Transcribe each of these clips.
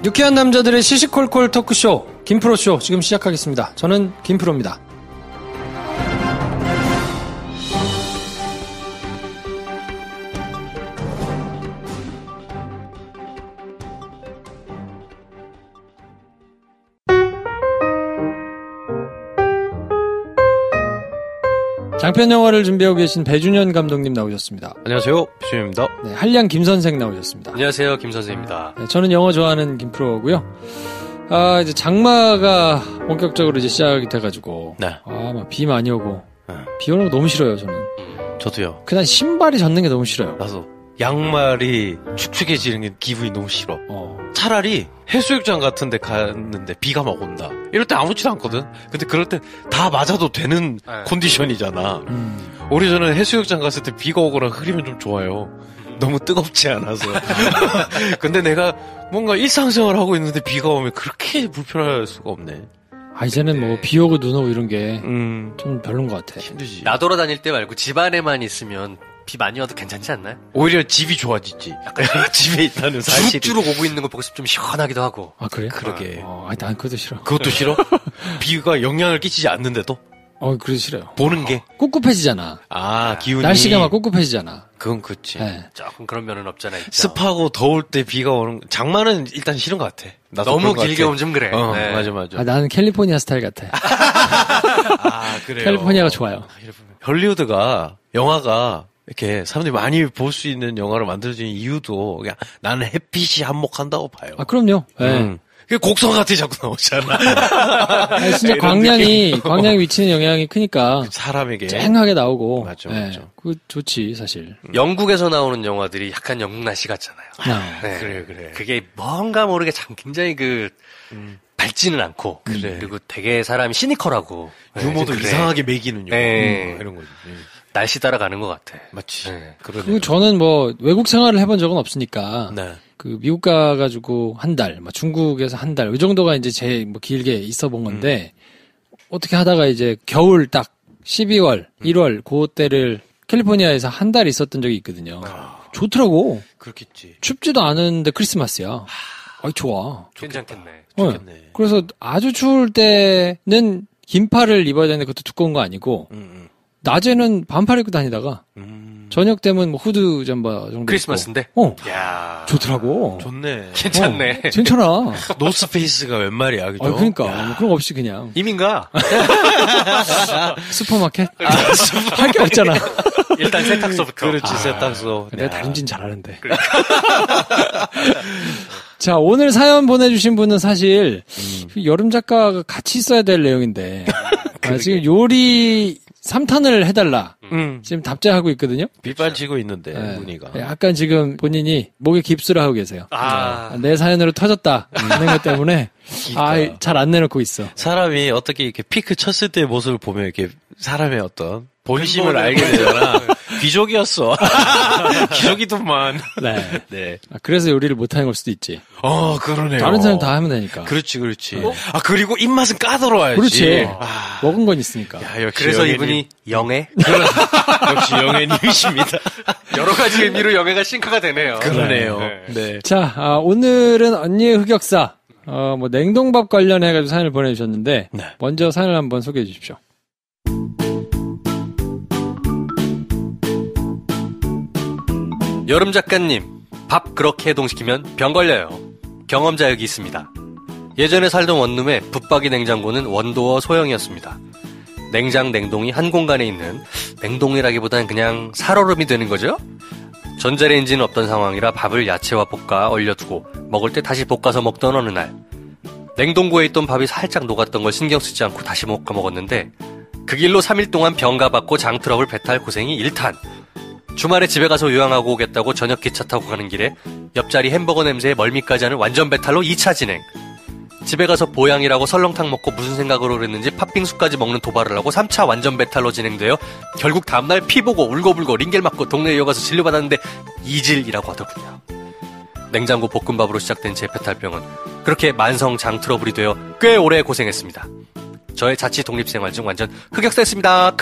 유쾌한 남자들의 시시콜콜 토크쇼 김프로쇼 지금 시작하겠습니다. 저는 김프로입니다. 장편 영화를 준비하고 계신 배준현 감독님 나오셨습니다. 안녕하세요, 배준현입니다. 네, 한량 김선생 나오셨습니다. 안녕하세요, 김선생입니다. 네, 저는 영화 좋아하는 김프로고요. 이제 장마가 본격적으로 이제 시작이 돼가지고, 네. 막 비 많이 오고, 비 오는 거 너무 싫어요, 저는. 저도요. 그냥 신발이 젖는 게 너무 싫어요. 나도 양말이 축축해지는 게 기분이 너무 싫어. 차라리 해수욕장 같은 데 갔는데 비가 막 온다. 이럴 때 아무렇지도 않거든. 근데 그럴 때 다 맞아도 되는 컨디션이잖아. 오래전에 해수욕장 갔을 때 비가 오거나 흐리면 좀 좋아요. 너무 뜨겁지 않아서. 근데 내가 뭔가 일상생활 하고 있는데 비가 오면 그렇게 불편할 수가 없네. 이제는 뭐 비 오고 눈 오고 이런 게 좀 별론 것 같아. 힘들지. 나돌아다닐 때 말고 집 안에만 있으면 비 많이 와도 괜찮지 않나요? 오히려 집이 좋아지지. 약간 집에 있다는 사실이. 주룩주룩 오고 있는 거 보고 좀 시원하기도 하고. 아, 그래? 그러게. 난 그것도 싫어. 그것도 싫어? 비가 영향을 끼치지 않는데도? 그래도 싫어요. 보는 게? 꿉꿉해지잖아. 기운이. 날씨가 막 꿉꿉해지잖아. 그건 그렇지. 네. 조금 그런 면은 없잖아요. 습하고 더울 때 비가 오는, 장마는 일단 싫은 것 같아. 나도 너무 길게 오면 좀 그래. 네. 맞아. 나는 캘리포니아 스타일 같아. 그래요. 캘리포니아가 좋아요. 헐리우드가, 영화가, 이렇게 사람들이 많이 볼 수 있는 영화로 만들어진 이유도 그냥 나는 햇빛이 한몫한다고 봐요. 그럼요. 네. 곡성 같아 자꾸 나오잖아. 진짜 광량이 미치는 영향이 크니까 사람에게 쨍하게 나오고. 맞죠. 그거 좋지 사실. 영국에서 나오는 영화들이 약간 영국 날씨 같잖아요. 네. 그래. 그게 뭔가 모르게 참 굉장히 밝지는 않고. 그리고 되게 사람이 시니컬하고. 유머도 이상하게 매기는 영화. 이런 거지. 날씨 따라가는 것 같아. 맞지. 그리고 저는 뭐 외국 생활을 해본 적은 없으니까. 네. 미국 가가지고 한 달, 중국에서 한 달, 이 정도가 이제 제일 길게 있어 본 건데, 어떻게 하다가 이제 겨울 딱 12월, 1월, 그때를 캘리포니아에서 한 달 있었던 적이 있거든요. 좋더라고. 그렇겠지. 춥지도 않은데 크리스마스야. 좋아. 괜찮겠네. 좋겠네. 그래서 아주 추울 때는 긴팔을 입어야 되는데 그것도 두꺼운 거 아니고, 낮에는 반팔 입고 다니다가, 저녁 되면 뭐 후드 잠바 정도. 크리스마스인데? 야 좋더라고. 좋네. 괜찮네. 괜찮아. 노스페이스가 웬 말이야, 그죠? 그러니까. 뭐 그런 거 없이 그냥. 이민가? 슈퍼마켓? 할 게 없잖아. 일단 세탁소부터. 그렇지, 세탁소. 내가 다림질 잘하는데. 자, 오늘 사연 보내주신 분은 사실, 여름 작가가 같이 있어야 될 내용인데, 지금 요리 3탄을 해달라. 지금 답장하고 있거든요. 빗발치고 있는데, 문의가. 약간 지금 본인이 목에 깁스를 하고 계세요. 내 사연으로 터졌다. 하는 것 때문에, 잘 안 내놓고 있어. 사람이 어떻게 이렇게 피크 쳤을 때의 모습을 보면 이렇게 사람의 어떤 본심을 알게 되잖아. 귀족이었어. 귀족이더만. 네. 그래서 요리를 못하는 걸 수도 있지. 그러네요. 다른 사람 다 하면 되니까. 그렇지. 그리고 입맛은 까다로워야지. 그렇지. 먹은 건 있으니까. 그래서 이분이 영애? 역시 영애님이십니다. 여러 가지 의미로 영애가 싱크가 되네요. 그러네요. 네. 자, 오늘은 언니의 흑역사, 냉동밥 관련해가지고 사연을 보내주셨는데, 먼저 사연을 한번 소개해 주십시오. 여름 작가님, 밥 그렇게 해동시키면 병 걸려요. 경험자 여기 있습니다. 예전에 살던 원룸의 붙박이 냉장고는 원도어 소형이었습니다. 냉장, 냉동이 한 공간에 있는 냉동이라기보다는 그냥 살얼음이 되는 거죠? 전자레인지는 없던 상황이라 밥을 야채와 볶아 얼려두고 먹을 때 다시 볶아서 먹던 어느 날, 냉동고에 있던 밥이 살짝 녹았던 걸 신경 쓰지 않고 다시 볶아 먹었는데 그 길로 3일 동안 병가 받고 장트러블 배탈 고생이 1탄. 주말에 집에 가서 요양하고 오겠다고 저녁 기차 타고 가는 길에 옆자리 햄버거 냄새에 멀미까지 하는 완전 배탈로 2차 진행. 집에 가서 보양이라고 설렁탕 먹고 무슨 생각으로 그랬는지 팥빙수까지 먹는 도발을 하고 3차 완전 배탈로 진행되어 결국 다음날 피 보고 울고불고 링겔 맞고 동네에 이어가서 진료받았는데 이질이라고 하더군요. 냉장고 볶음밥으로 시작된 제 배탈병은 그렇게 만성 장 트러블이 되어 꽤 오래 고생했습니다. 저의 자치 독립생활 중 완전 흑역사였습니다.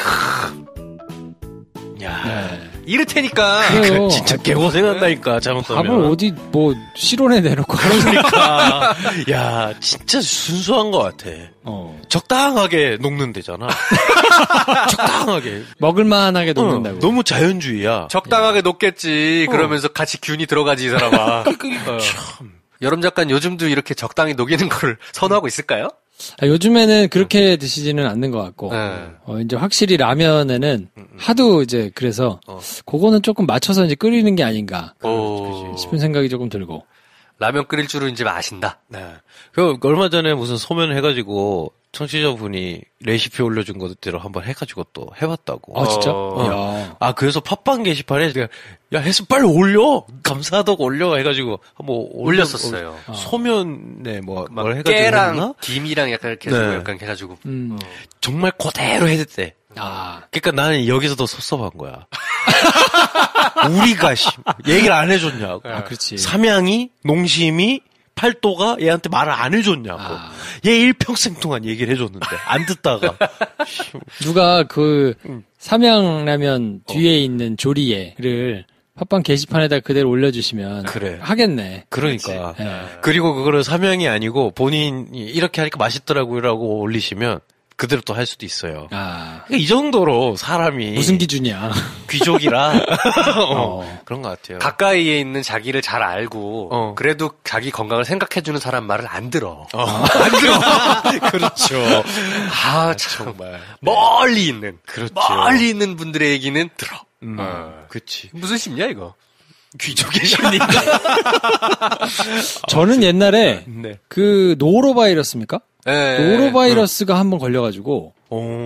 야, 이렇다니까. 그래요. 진짜 개고생한다니까, 잘못하면. 밥을 어디 뭐 실온에 내놓고 그러니까. 야, 진짜 순수한 것 같아. 적당하게 녹는 데잖아. 적당하게. 먹을만하게 녹는다고. 너무 자연주의야. 적당하게 녹겠지. 그러면서 같이 균이 들어가지, 이 사람아. 참. 여름 작가는 요즘도 이렇게 적당히 녹이는 걸 선호하고 있을까요? 요즘에는 그렇게 드시지는 않는 것 같고, 이제 확실히 라면에는 하도 이제 그래서, 그거는 조금 맞춰서 이제 끓이는 게 아닌가 싶은 생각이 조금 들고. 라면 끓일 줄은 이제 아신다. 네. 그 얼마 전에 무슨 소면 해가지고 청취자분이 레시피 올려준 것대로 한번 해가지고 또 해봤다고. 아 진짜? 야. 그래서 팟빵 게시판에 제가 야 해서 빨리 올려 감사하다고 올려 해가지고 한번 올렸었어요. 소면에 뭘 해가지고 깨랑 했나? 김이랑 약간 이렇게 네. 약간 해가지고 정말 그대로 해댔대. 아. 그러니까 나는 여기서 더 섭섭한 거야. 우리가 얘기를 안 해줬냐고. 아, 그렇지. 삼양이 농심이 팔도가 얘한테 말을 안 해줬냐고. 얘 일평생 동안 얘기를 해줬는데 안 듣다가 누가 그 삼양라면 뒤에 있는 조리예를 팟빵 게시판에다 그대로 올려주시면 그래. 하겠네. 그러니까. 네. 그리고 그거를 삼양이 아니고 본인이 이렇게 하니까 맛있더라고요라고 올리시면 그대로 또 할 수도 있어요. 아. 그러니까 이 정도로 사람이 무슨 기준이야? 귀족이라 그런 것 같아요. 가까이에 있는 자기를 잘 알고 그래도 자기 건강을 생각해주는 사람 말을 안 들어. 안 들어. 그렇죠. 참 정말 멀리 있는 그렇죠. 멀리 있는 분들의 얘기는 들어. 그렇지. 무슨 심리야 이거? 귀족의 심리가. 저는 옛날에 네. 그 노로바이러스입니까? 네. 노로바이러스가 한번 걸려가지고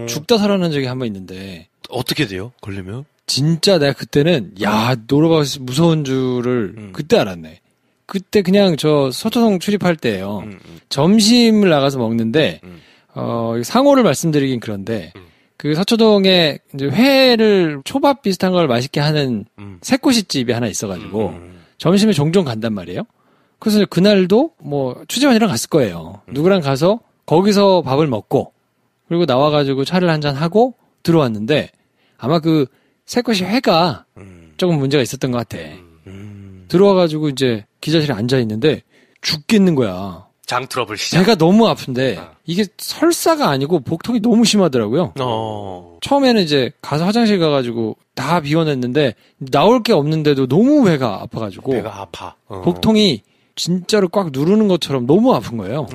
죽다 살아난 적이 한번 있는데 어떻게 돼요? 걸리면? 진짜 내가 그때는 야 노로바이러스 무서운 줄을 그때 알았네. 그때 그냥 저 서초동 출입할 때예요. 점심을 나가서 먹는데 상호를 말씀드리긴 그런데 그 서초동에 이제 회를 초밥 비슷한 걸 맛있게 하는 새꼬시집이 하나 있어가지고 점심에 종종 간단 말이에요. 그래서 그날도 뭐 취재원이랑 갔을 거예요. 누구랑 가서 거기서 밥을 먹고 그리고 나와가지고 차를 한잔 하고 들어왔는데 아마 그 새꼬시 회가 조금 문제가 있었던 것 같아. 들어와가지고 이제 기자실에 앉아 있는데 죽겠는 거야. 장 트러블 시작. 배가 너무 아픈데 이게 설사가 아니고 복통이 너무 심하더라고요. 처음에는 이제 가서 화장실 가가지고 다 비워냈는데 나올 게 없는데도 너무 배가 아파가지고 배가 아파. 복통이 진짜로 꽉 누르는 것처럼 너무 아픈 거예요.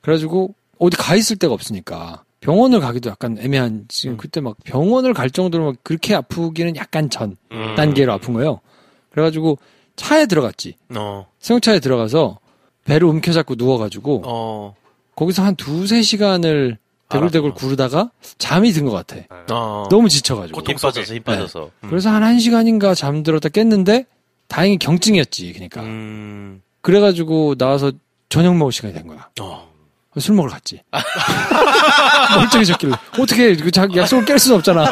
그래가지고 어디 가 있을 데가 없으니까 병원을 가기도 약간 애매한 지금 그때 막 병원을 갈 정도로 막 그렇게 아프기는 약간 전 단계로 아픈 거예요. 그래가지고 차에 들어갔지. 승용차에 들어가서 배를 움켜잡고 누워가지고 거기서 한 2-3시간을 대굴대굴 구르다가 잠이 든 것 같아. 너무 지쳐가지고. 힘 빠져서 힘 빠져서. 그래서 한 1시간인가 잠들었다 깼는데 다행히 경증이었지. 그러니까. 그래가지고 나와서 저녁 먹을 시간이 된 거야. 술 먹으러 갔지. 멀쩡해졌길래. 어떻게 자기 약속을 깰 수는 없잖아.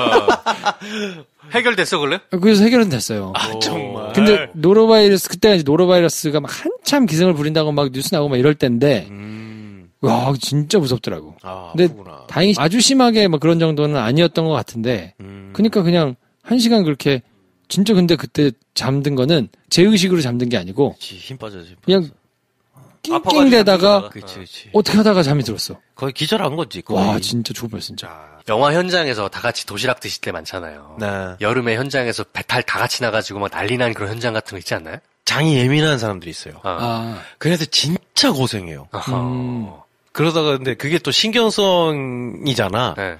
해결됐어, 그래? 그래서 해결은 됐어요. 정말. 근데 노로바이러스, 그때가 이제 노로바이러스가 막 한참 기승을 부린다고 막 뉴스 나오고 막 이럴 때인데, 와, 진짜 무섭더라고. 근데 아프구나. 다행히 아주 심하게 막 그런 정도는 아니었던 것 같은데, 그러니까 그냥 1시간 그렇게, 진짜 근데 그때 잠든 거는 제 의식으로 잠든 게 아니고, 힘 빠져서 힘 빠져서. 그냥 낑낑대다가 그치. 어떻게 하다가 잠이 들었어. 거의 기절한 거지. 거의. 와, 진짜 죽을 뻔 진짜. 영화 현장에서 다 같이 도시락 드실 때 많잖아요. 네. 여름에 현장에서 배탈 다 같이 나가지고 막 난리 난 그런 현장 같은 거 있지 않나요? 장이 예민한 사람들이 있어요. 아, 그래서 진짜 고생해요. 그러다가 근데 그게 또 신경성이잖아. 네.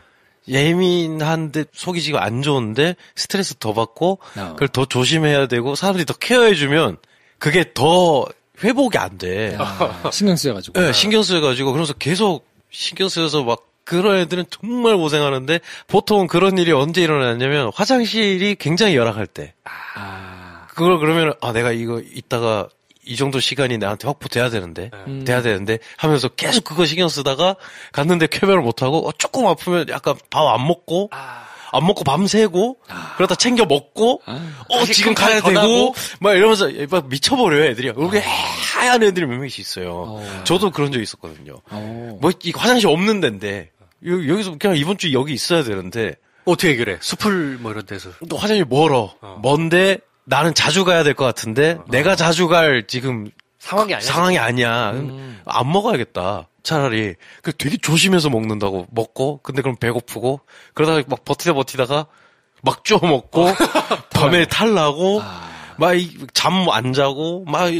예민한데 속이 지금 안 좋은데 스트레스 더 받고 그걸 더 조심해야 되고 사람들이 더 케어해주면 그게 더 회복이 안 돼. 신경 쓰여가지고. 네, 신경 쓰여가지고 그래서 계속 신경 쓰여서 막 그런 애들은 정말 고생하는데 보통 그런 일이 언제 일어나냐면 화장실이 굉장히 열악할 때. 그걸 그러면 내가 이거 이따가 이 정도 시간이 나한테 확보돼야 되는데 하면서 계속 그거 신경 쓰다가 갔는데 쾌변을 못 하고 조금 아프면 약간 밥 안 먹고 밤새고 그러다 챙겨 먹고 지금 가야 되고 막 이러면서 막 미쳐버려요 애들이. 그렇게 하얀 애들이 몇 명씩 있어요. 저도 그런 적 있었거든요. 뭐 이 화장실 없는 데인데 여기서 그냥 이번 주 여기 있어야 되는데 어떻게 그래? 숲을 뭐 이런 데서. 또 화장이 멀어. 먼데 나는 자주 가야 될 것 같은데 내가 자주 갈 지금 상황이 아니야. 안 먹어야겠다. 차라리. 그 되게 조심해서 먹는다고 먹고 근데 그럼 배고프고 그러다가 막 버티다가 막 쪼 먹고 밤에 탈나고 막 잠 안 자고 막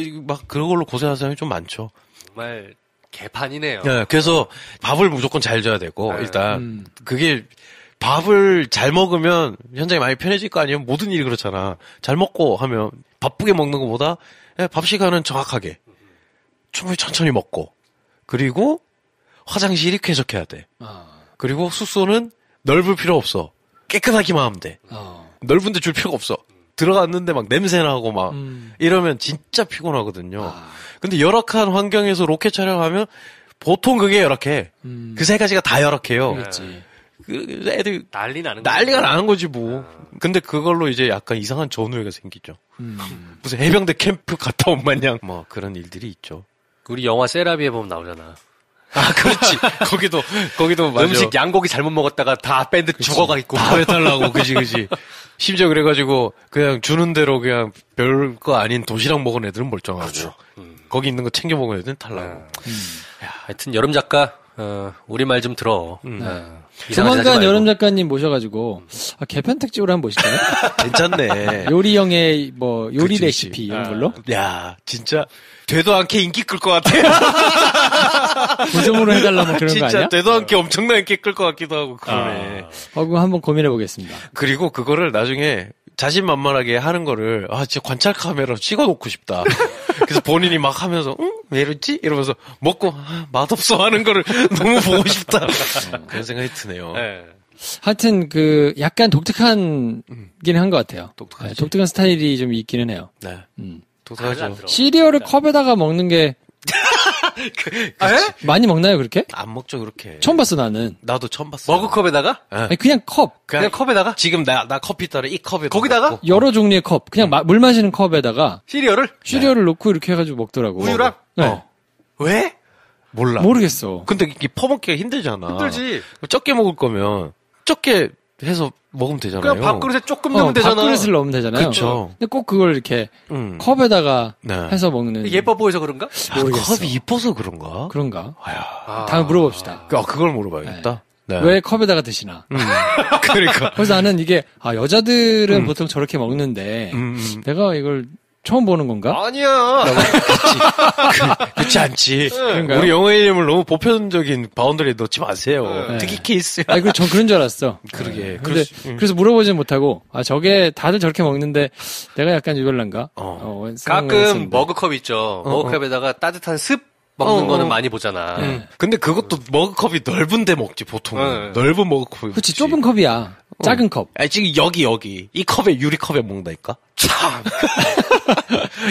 그런 걸로 고생하는 사람이 좀 많죠. 정말 개판이네요. 네, 그래서 밥을 무조건 잘 줘야 되고 일단 그게 밥을 잘 먹으면 현장이 많이 편해질 거 아니에요? 모든 일이 그렇잖아. 잘 먹고 하면 바쁘게 먹는 것보다 밥 시간은 정확하게 충분히 천천히 먹고 그리고 화장실이 쾌적해야 돼. 그리고 숙소는 넓을 필요 없어. 깨끗하기만 하면 돼. 넓은 데 줄 필요가 없어. 들어갔는데 막 냄새나고 막 이러면 진짜 피곤하거든요. 근데 열악한 환경에서 로켓 촬영하면 보통 그게 열악해. 그 세 가지가 다 열악해요. 그렇지. 그 애들 난리가 나는 거지 뭐. 근데 그걸로 이제 약간 이상한 전우애가 생기죠. 무슨 해병대 캠프 갔다 온 마냥 뭐 그런 일들이 있죠. 우리 영화 세라비에 보면 나오잖아. 아, 그렇지. 거기도 맞아. 음식 양고기 잘못 먹었다가 다 밴드 죽어가 있고. 다 배달라고, 그지. 심지어 그래가지고, 그냥 주는 대로 그냥 별거 아닌 도시락 먹은 애들은 멀쩡하고. 그렇죠. 거기 있는 거 챙겨 먹은 애들은 탈라고. 하여튼 여름 작가, 우리말 좀 들어. 조만간 여름 작가님 모셔가지고, 개편 특집으로 한번 보실까요? 괜찮네. 요리형의 요리 그치. 레시피 이런 걸로? 야, 진짜, 되도 않게 인기 끌 것 같아. 고정으로 해달라면 그런 거 아니야? 진짜 되도 않게 엄청나게 인기 끌 것 같기도 하고, 그러네. 그럼 한번 고민해보겠습니다. 그리고 그거를 나중에 자신만만하게 하는 거를, 진짜 관찰 카메라로 찍어 놓고 싶다. 그래서 본인이 막 하면서, 왜 이러지? 이러면서 먹고, 맛없어 하는 거를 너무 보고 싶다. 그런 생각이 드네요. 네. 하여튼 약간 독특한 긴 한 것 같아요. 독특하지. 독특한 스타일이 좀 있기는 해요. 네. 안 독특하죠. 들어. 시리얼을 컵에다가 먹는 게 많이 먹나요 그렇게? 안 먹죠, 그렇게. 처음 봤어 나는. 나도 처음 봤어. 머그컵에다가? 아니, 그냥 컵. 그냥 컵에다가? 지금 나 커피 따라 이 컵에. 거기다가? 넣고. 여러 종류의 컵. 그냥 물 마시는 컵에다가 시리얼을? 시리얼을 넣고 이렇게 해가지고 먹더라고. 우유랑? 네. 왜? 몰라. 모르겠어. 근데 이게 퍼먹기가 힘들잖아. 힘들지. 적게 먹을 거면 적게 해서 먹으면 되잖아요. 그냥 밥그릇에 조금 넣으면 되잖아. 밥그릇을 넣으면 되잖아요. 그쵸. 근데 꼭 그걸 이렇게 컵에다가 네. 해서 먹는. 예뻐 보여서 그런가? 모르겠어. 컵이 이뻐서 그런가? 그런가? 아야. 다음에 물어봅시다. 그걸 물어봐야겠다. 네. 왜 컵에다가 드시나? 그러니까. 그래서 나는 이게 여자들은 보통 저렇게 먹는데 내가 이걸 처음 보는 건가? 아니야. 그렇지 않지. 그런가요? 우리 영어 이름을 너무 보편적인 바운더리에 넣지 마세요. 네. 특이 케이스. 아니, 전 그런 줄 알았어. 그러게. 근데 그래서 물어보진 못하고 저게 다들 저렇게 먹는데 내가 약간 유별난가? 가끔 머그컵 있죠. 머그컵에다가 따뜻한 습 먹는 거는 많이 보잖아. 근데 그것도 머그컵이 넓은데 먹지 보통은. 넓은 머그컵이. 그렇지, 좁은 컵이야. 작은 컵. 아니 지금 여기 이 컵에 유리컵에 먹는다니까. 참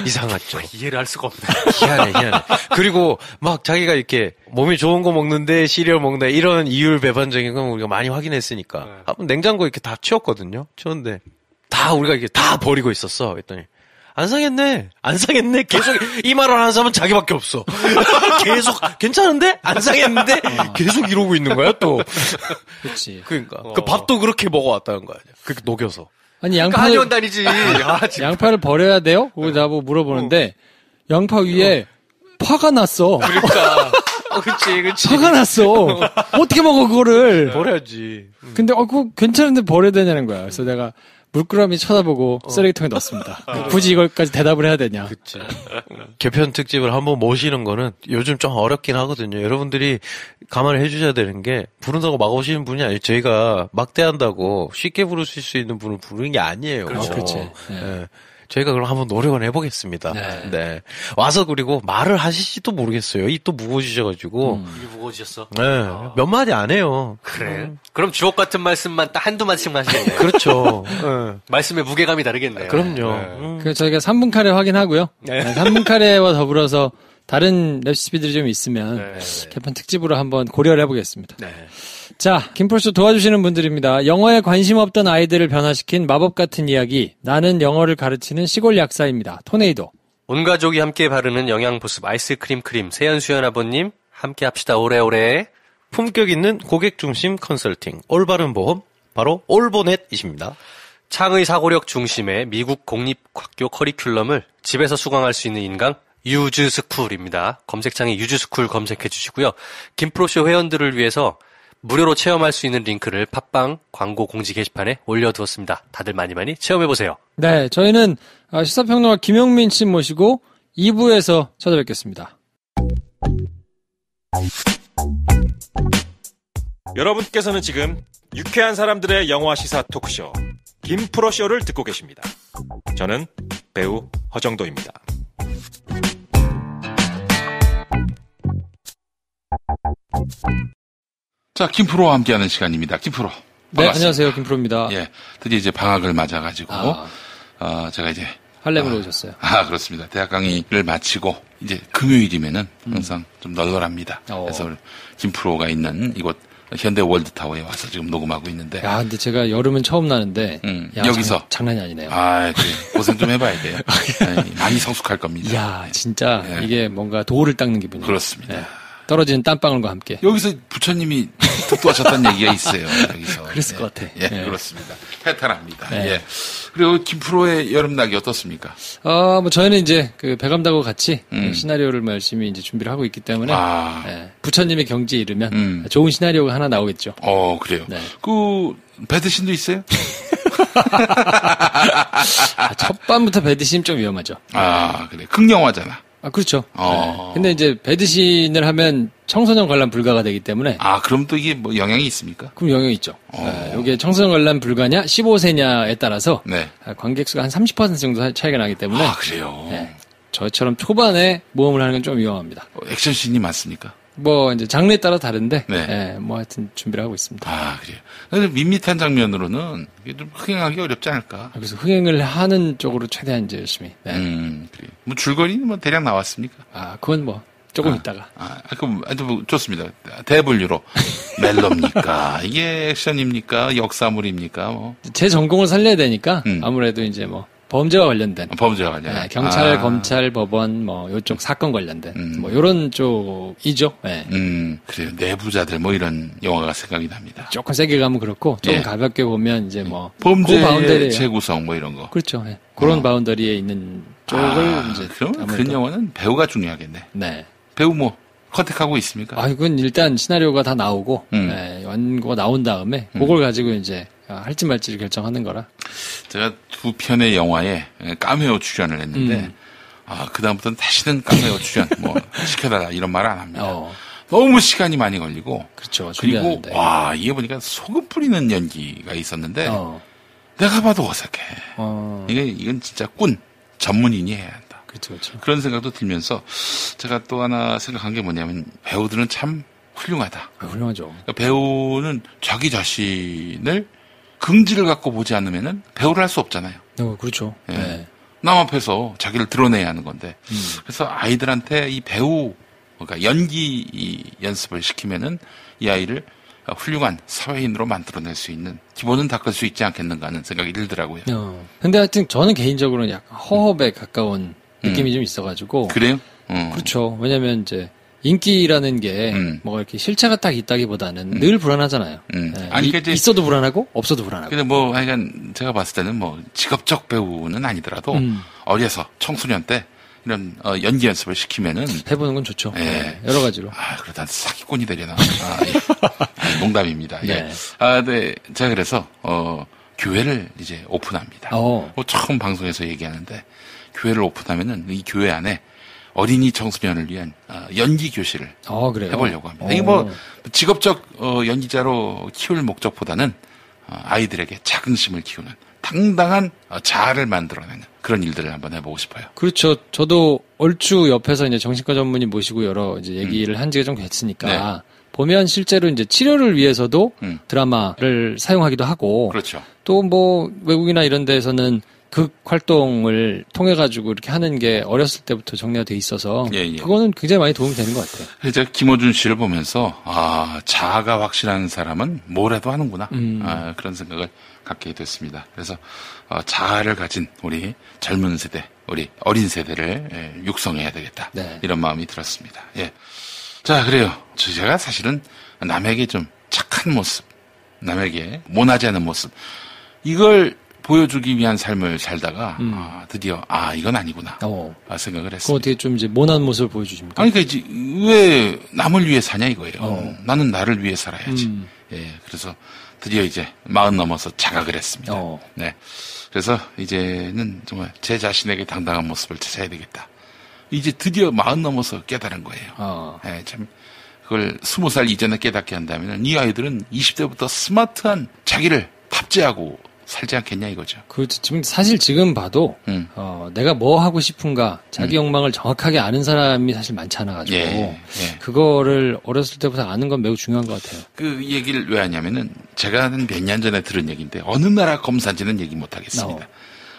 이상하죠. 이해를 할 수가 없네. 희한해. 그리고 막 자기가 이렇게 몸이 좋은 거 먹는데 시리얼 먹는다 이런 이율 배반적인 건 우리가 많이 확인했으니까. 한번 냉장고 이렇게 다 치웠거든요. 치웠는데 다 우리가 이게 다 버리고 있었어. 그랬더니 안 상했네. 계속 이 말을 하는 사람은 자기밖에 없어. 계속 괜찮은데 안 상했는데 계속 이러고 있는 거야 또. 그렇지. 그러니까 그 밥도 그렇게 먹어왔다는 거야. 그렇게 녹여서. 아니 양파를 온다니지. 양파를 버려야 돼요? 그거 나보고 물어보는데 양파 위에 파가 났어. 그러니까. 그치. 파가 났어. 어떻게 먹어 그거를? 버려야지. 근데 그거 괜찮은데 버려야 되냐는 거야. 그래서 내가 물끄러미 쳐다보고 쓰레기통에 넣었습니다. 굳이 이걸까지 대답을 해야 되냐. 그치. 개편 특집을 한번 모시는 거는 요즘 좀 어렵긴 하거든요. 여러분들이 감안을 해주셔야 되는 게 부른다고 막 오시는 분이 아니에요. 저희가 막대한다고 쉽게 부르실 수 있는 분을 부르는 게 아니에요. 그렇죠. 그렇지. 네. 저희가 그럼 한번 노력을 해보겠습니다. 네. 와서 그리고 말을 하실지도 모르겠어요. 입 또 무거워지셔가지고. 입이 무거워지셨어? 네. 몇 마디 안 해요. 그래. 그럼 주옥 같은 말씀만 딱 한두 마디씩만 하시겠네. 그렇죠. 네. 말씀의 무게감이 다르겠네. 그럼요. 그래서 저희가 3분 카레 확인하고요. 3분 카레와 더불어서 다른 레시피들이 좀 있으면 개편 특집으로 한번 고려를 해보겠습니다. 자, 김폴수 도와주시는 분들입니다. 영어에 관심 없던 아이들을 변화시킨 마법 같은 이야기. 나는 영어를 가르치는 시골 약사입니다. 토네이도. 온 가족이 함께 바르는 영양보습 아이스크림 크림 세연수연 아버님 함께 합시다 오래오래. 품격 있는 고객 중심 컨설팅 올바른 보험 바로 올보넷이십니다. 창의 사고력 중심의 미국 공립학교 커리큘럼을 집에서 수강할 수 있는 인강 유즈스쿨입니다. 검색창에 유즈스쿨 검색해 주시고요. 김프로쇼 회원들을 위해서 무료로 체험할 수 있는 링크를 팟빵 광고 공지 게시판에 올려두었습니다. 다들 많이 체험해보세요. 네, 저희는 시사평론가 김용민 씨 모시고 2부에서 찾아뵙겠습니다. 여러분께서는 지금 유쾌한 사람들의 영화 시사 토크쇼 김프로쇼를 듣고 계십니다. 저는 배우 허정도입니다. 자, 김프로와 함께하는 시간입니다. 김프로. 네, 안녕하세요. 김프로입니다. 예, 드디어 이제 방학을 맞아가지고, 제가 이제. 할렘으로 오셨어요. 그렇습니다. 대학 강의를 마치고, 이제 금요일이면은 항상 좀 널널합니다. 그래서 김프로가 있는 이곳 현대 월드타워에 와서 지금 녹음하고 있는데. 야, 근데 제가 여름은 처음 나는데. 야, 여기서. 장난이 아니네요. 그래. 고생 좀 해봐야 돼요. 네, 많이 성숙할 겁니다. 야, 진짜. 이게 뭔가 돌을 닦는 기분이에요. 그렇습니다. 네. 떨어지는 땀방울과 함께. 여기서 부처님이 독도하셨다는 얘기가 있어요. 여기서. 그랬을 것 같아. 예, 네. 그렇습니다. 해탈합니다. 네. 예. 그리고 김프로의 여름나기 어떻습니까? 뭐 저희는 이제 그 배감다고 같이 시나리오를 열심히 이제 준비를 하고 있기 때문에 예, 부처님의 경지에 이르면 좋은 시나리오가 하나 나오겠죠. 그래요. 네. 그 배드신도 있어요? 첫 밤부터 배드신 좀 위험하죠. 그래. 극영화잖아. 그렇죠. 네. 근데 이제 배드신을 하면 청소년 관람 불가가 되기 때문에. 그럼 또 이게 뭐 영향이 있습니까? 그럼 영향이 있죠. 이게 청소년 관람 불가냐, 15세냐에 따라서. 네. 관객 수가 한 30% 정도 차이가 나기 때문에. 그래요? 네. 저처럼 초반에 모험을 하는 건 좀 위험합니다. 액션씬이 많습니까? 이제 장르에 따라 다른데. 네. 하여튼 준비를 하고 있습니다. 그래요. 근데 밋밋한 장면으로는 이게 좀 흥행하기 어렵지 않을까? 그래서 흥행을 하는 쪽으로 최대한 이제 열심히. 네. 그래요. 뭐 줄거리는 뭐 대략 나왔습니까? 그건 조금 있다가. 그럼 뭐 좋습니다. 대분류로. 멜로입니까? 이게 액션입니까? 역사물입니까? 뭐. 제 전공을 살려야 되니까 아무래도 이제 범죄와 관련된. 범죄와 관련. 네, 경찰, 검찰, 법원, 요쪽 사건 관련된. 요런 쪽이죠. 네. 그래요. 내부자들, 이런 영화가 생각이 납니다. 조금 세게 가면 그렇고, 조금 가볍게 보면 이제 범죄 재구성, 이런 거. 그렇죠. 네. 그런 바운더리에 있는 쪽을 이제. 그럼 그런 영화는 배우가 중요하겠네. 네. 배우 컨택하고 있습니까? 이건 일단 시나리오가 다 나오고, 네, 원고가 나온 다음에, 그걸 가지고 이제, 할지 말지를 결정하는 거라. 제가 2편의 영화에 카메오 출연을 했는데, 그다음부터는 다시는 카메오 출연, 시켜달라, 이런 말 안 합니다. 너무 시간이 많이 걸리고. 그렇죠. 그리고, 이게 보니까 소금 뿌리는 연기가 있었는데, 내가 봐도 어색해. 이건 진짜 전문인이 해야 한다. 그렇죠. 그런 생각도 들면서, 제가 또 하나 생각한 게 뭐냐면, 배우들은 참 훌륭하다. 훌륭하죠. 그러니까 배우는 자기 자신을 긍지를 갖고 보지 않으면은 배우를 할 수 없잖아요. 그렇죠. 예. 네. 남 앞에서 자기를 드러내야 하는 건데. 그래서 아이들한테 이 그러니까 연기 연습을 시키면은 이 아이를 훌륭한 사회인으로 만들어낼 수 있는 기본은 닦을 수 있지 않겠는가 하는 생각이 들더라고요. 근데 하여튼 저는 개인적으로는 약간 허업에 가까운 느낌이 좀 있어가지고. 그래요? 그렇죠. 왜냐면 이제 인기라는 게 이렇게 실체가 딱 있다기보다는 늘 불안하잖아요. 네. 있어도 불안하고 없어도 불안하고. 근데 하여간 제가 봤을 때는 직업적 배우는 아니더라도 어려서 청소년 때 이런 연기 연습을 시키면은 해보는 건 좋죠. 예. 네, 여러 가지로. 그러다 사기꾼이 되려나? 농담입니다. 네. 예. 네. 제가 그래서 교회를 이제 오픈합니다. 처음 방송에서 얘기하는데 교회를 오픈하면은 이 교회 안에 어린이 청소년을 위한 연기 교실을 해보려고 합니다. 이게 직업적 연기자로 키울 목적보다는 아이들에게 자긍심을 키우는 당당한 자아를 만들어내는 그런 일들을 한번 해보고 싶어요. 그렇죠. 저도 얼추 옆에서 이제 정신과 전문의 모시고 여러 이제 얘기를 한 지가 좀 됐으니까 네. 보면 실제로 이제 치료를 위해서도 드라마를 사용하기도 하고 그렇죠. 또 외국이나 이런 데에서는 극 활동을 통해 가지고 이렇게 하는 게 어렸을 때부터 정리가 돼 있어서 그거는 굉장히 많이 도움이 되는 것 같아요. 제가 김어준 씨를 보면서 자아가 확실한 사람은 뭘 해도 하는구나 그런 생각을 갖게 됐습니다. 그래서 자아를 가진 우리 젊은 세대, 우리 어린 세대를 육성해야 되겠다 이런 마음이 들었습니다. 예. 자, 그래요. 제가 사실은 남에게 좀 착한 모습, 남에게 모나지 않은 모습. 이걸 보여주기 위한 삶을 살다가 드디어 이건 아니구나 생각을 했습니다. 어떻게 좀 이제 모난 모습을 보여주십니까? 아니 그러니까 왜 남을 위해 사냐 이거예요. 나는 나를 위해 살아야지. 예, 그래서 드디어 이제 40 넘어서 자각을 했습니다. 네, 그래서 이제는 정말 제 자신에게 당당한 모습을 찾아야 되겠다. 이제 드디어 40 넘어서 깨달은 거예요. 예, 참 그걸 20살 이전에 깨닫게 한다면 이 아이들은 20대부터 스마트한 자기를 탑재하고 살지 않겠냐 이거죠. 지금 사실 지금 봐도 내가 뭐 하고 싶은가 자기 욕망을 정확하게 아는 사람이 사실 많지 않아가지고 그거를 어렸을 때부터 아는 건 매우 중요한 것 같아요. 그 얘기를 왜 하냐면은 제가 몇 년 전에 들은 얘기인데 어느 나라 검사인지는 얘기 못 하겠습니다.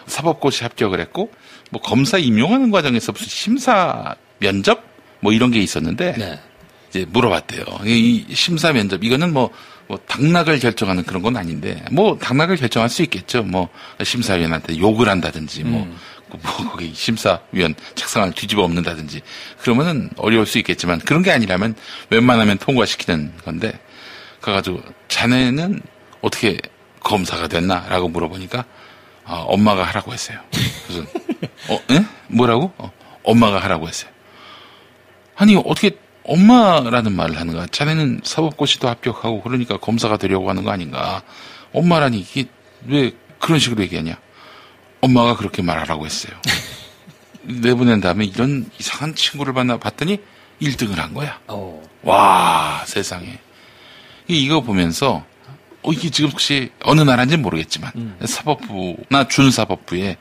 사법고시 합격을 했고 뭐 검사 임용하는 과정에서 무슨 심사 면접 뭐 이런 게 있었는데 이제 물어봤대요. 이 심사 면접 이거는 뭐 당락을 결정하는 그런 건 아닌데, 당락을 결정할 수 있겠죠. 심사위원한테 욕을 한다든지, 거기 심사위원 책상을 뒤집어 엎는다든지, 그러면은 어려울 수 있겠지만, 그런 게 아니라면 웬만하면 통과시키는 건데, 가가지고, 자네는 어떻게 검사가 됐나? 라고 물어보니까, 엄마가 하라고 했어요. 그래서, 예? 뭐라고? 엄마가 하라고 했어요. 아니, 어떻게, 엄마라는 말을 하는 거야. 자네는 사법고시도 합격하고 그러니까 검사가 되려고 하는 거 아닌가. 엄마라니 이게 왜 그런 식으로 얘기하냐. 엄마가 그렇게 말하라고 했어요. 내보낸 다음에 이런 이상한 친구를 봤더니 1등을 한 거야. 와, 세상에. 이거 보면서 이게 지금 혹시 어느 나라인지는 모르겠지만 사법부나 준사법부에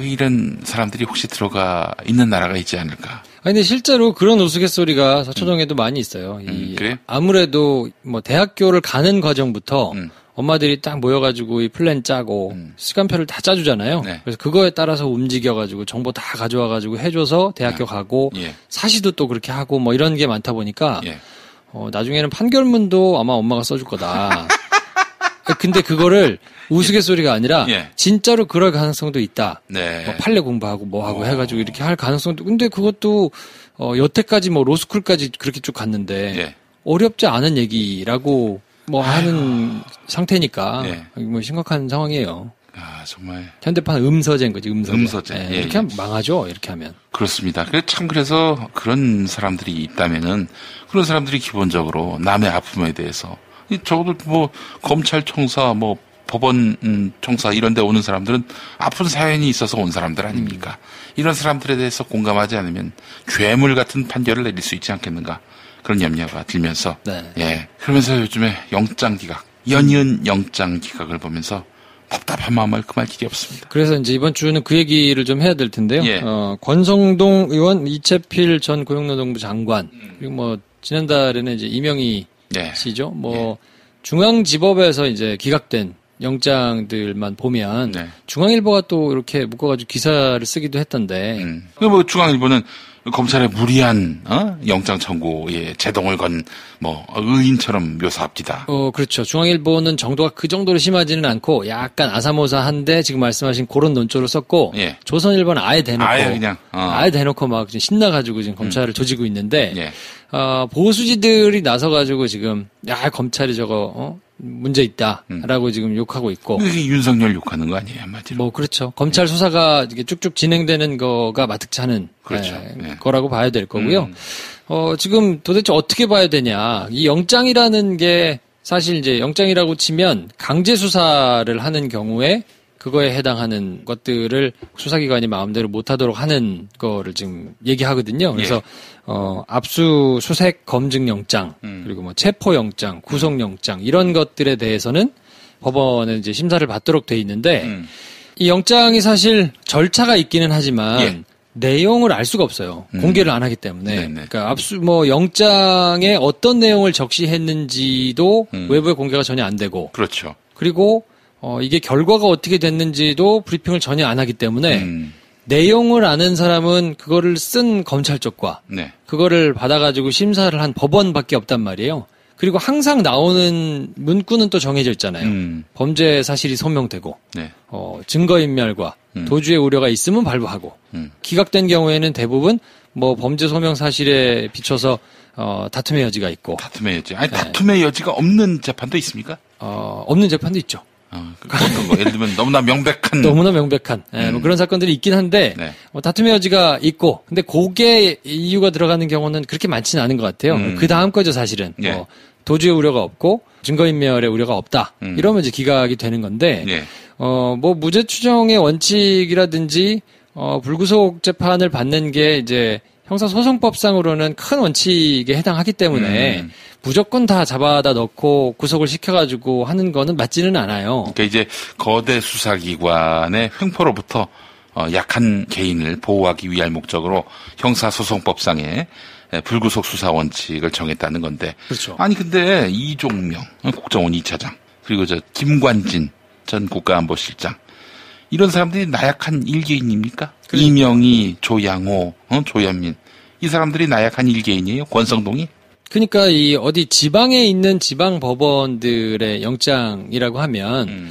이런 사람들이 혹시 들어가 있는 나라가 있지 않을까. 근데 실제로 그런 우스갯소리가 서초동에도 많이 있어요. 그래요? 아무래도 대학교를 가는 과정부터 엄마들이 딱 모여가지고 이 플랜 짜고 시간표를 다 짜주잖아요. 그래서 그거에 따라서 움직여가지고 정보 다 가져와가지고 해줘서 대학교 가고 사시도 또 그렇게 하고 뭐 이런 게 많다 보니까 나중에는 판결문도 아마 엄마가 써줄 거다. 근데 그거를 우스갯소리가 아니라 진짜로 그럴 가능성도 있다. 판례 공부하고 뭐 하고 해가지고 이렇게 할 가능성도. 근데 그것도 여태까지 로스쿨까지 그렇게 쭉 갔는데 어렵지 않은 얘기라고 하는 상태니까 심각한 상황이에요. 정말 현대판 음서제인 거지. 음서제. 이렇게 하면 망하죠. 이렇게 하면. 그렇습니다. 그래서 그런 사람들이 있다면은 그런 사람들이 기본적으로 남의 아픔에 대해서 적어도 검찰청사 법원 청사 이런 데 오는 사람들은 아픈 사연이 있어서 온 사람들 아닙니까? 이런 사람들에 대해서 공감하지 않으면 괴물 같은 판결을 내릴 수 있지 않겠는가? 그런 염려가 들면서 그러면서 요즘에 영장기각, 연이은 영장기각을 보면서 답답한 마음을 금할 길이 없습니다. 그래서 이제 이번 주는 그 얘기를 좀 해야 될 텐데요. 권성동 의원, 이채필 전 고용노동부 장관, 그리고 지난달에는 이제 이명희 씨죠. 중앙지법에서 이제 기각된 영장들만 보면 중앙일보가 또 이렇게 묶어가지고 기사를 쓰기도 했던데. 중앙일보는 검찰의 무리한 영장 청구에 제동을 건 의인처럼 묘사합니다. 그렇죠. 중앙일보는 정도가 그 정도로 심하지는 않고 약간 아사모사한데 지금 말씀하신 그런 논조를 썼고 조선일보는 아예 대놓고 아예 대놓고 막 신나가지고 지금 검찰을 조지고 있는데 보수지들이 나서가지고 지금 검찰이 저거 문제 있다라고 지금 욕하고 있고. 이게 윤석열 욕하는 거 아니에요, 한마디로? 그렇죠. 검찰 수사가 이게 쭉쭉 진행되는 거가 마뜩치 않은 거라고 봐야 될 거고요. 지금 도대체 어떻게 봐야 되냐. 이 영장이라는 게 사실 이제 영장이라고 치면 강제 수사를 하는 경우에 그거에 해당하는 것들을 수사기관이 마음대로 못하도록 하는 거를 지금 얘기하거든요. 그래서 압수수색 검증영장 그리고 체포영장, 구속영장 이런 것들에 대해서는 법원에 이제 심사를 받도록 돼 있는데 이 영장이 사실 절차가 있기는 하지만 내용을 알 수가 없어요. 공개를 안 하기 때문에. 그러니까 영장에 어떤 내용을 적시했는지도 외부에 공개가 전혀 안 되고. 그렇죠. 그리고 이게 결과가 어떻게 됐는지도 브리핑을 전혀 안 하기 때문에 내용을 아는 사람은 그거를 쓴 검찰 쪽과 그거를 받아가지고 심사를 한 법원밖에 없단 말이에요. 그리고 항상 나오는 문구는 또 정해져 있잖아요. 범죄 사실이 소명되고 증거인멸과 도주의 우려가 있으면 발부하고 기각된 경우에는 대부분 범죄 소명 사실에 비춰서 다툼의 여지가 있고. 다툼의 여지. 다툼의 여지가 없는 재판도 있습니까? 없는 재판도 있죠. 어떤 거 예를 들면 너무나 명백한 뭐 그런 사건들이 있긴 한데 네. 다툼의 여지가 있고 근데 그게 이유가 들어가는 경우는 그렇게 많지는 않은 것 같아요. 그 다음 거죠 사실은. 네. 도주의 우려가 없고 증거인멸의 우려가 없다. 이러면 이제 기각이 되는 건데 네. 뭐 무죄 추정의 원칙이라든지 불구속 재판을 받는 게 이제 형사소송법상으로는 큰 원칙에 해당하기 때문에 무조건 다 잡아다 넣고 구속을 시켜가지고 하는 거는 맞지는 않아요. 그러니까 이제 거대 수사기관의 횡포로부터 약한 개인을 보호하기 위할 목적으로 형사소송법상의 불구속 수사 원칙을 정했다는 건데. 그렇죠. 아니 근데 이종명 국정원 2차장 그리고 김관진 전 국가안보실장 이런 사람들이 나약한 일개인입니까? 그래. 이명희, 조양호, 조현민 이 사람들이 나약한 일개인이에요? 권성동이? 그러니까 어디 지방에 있는 지방 법원들의 영장이라고 하면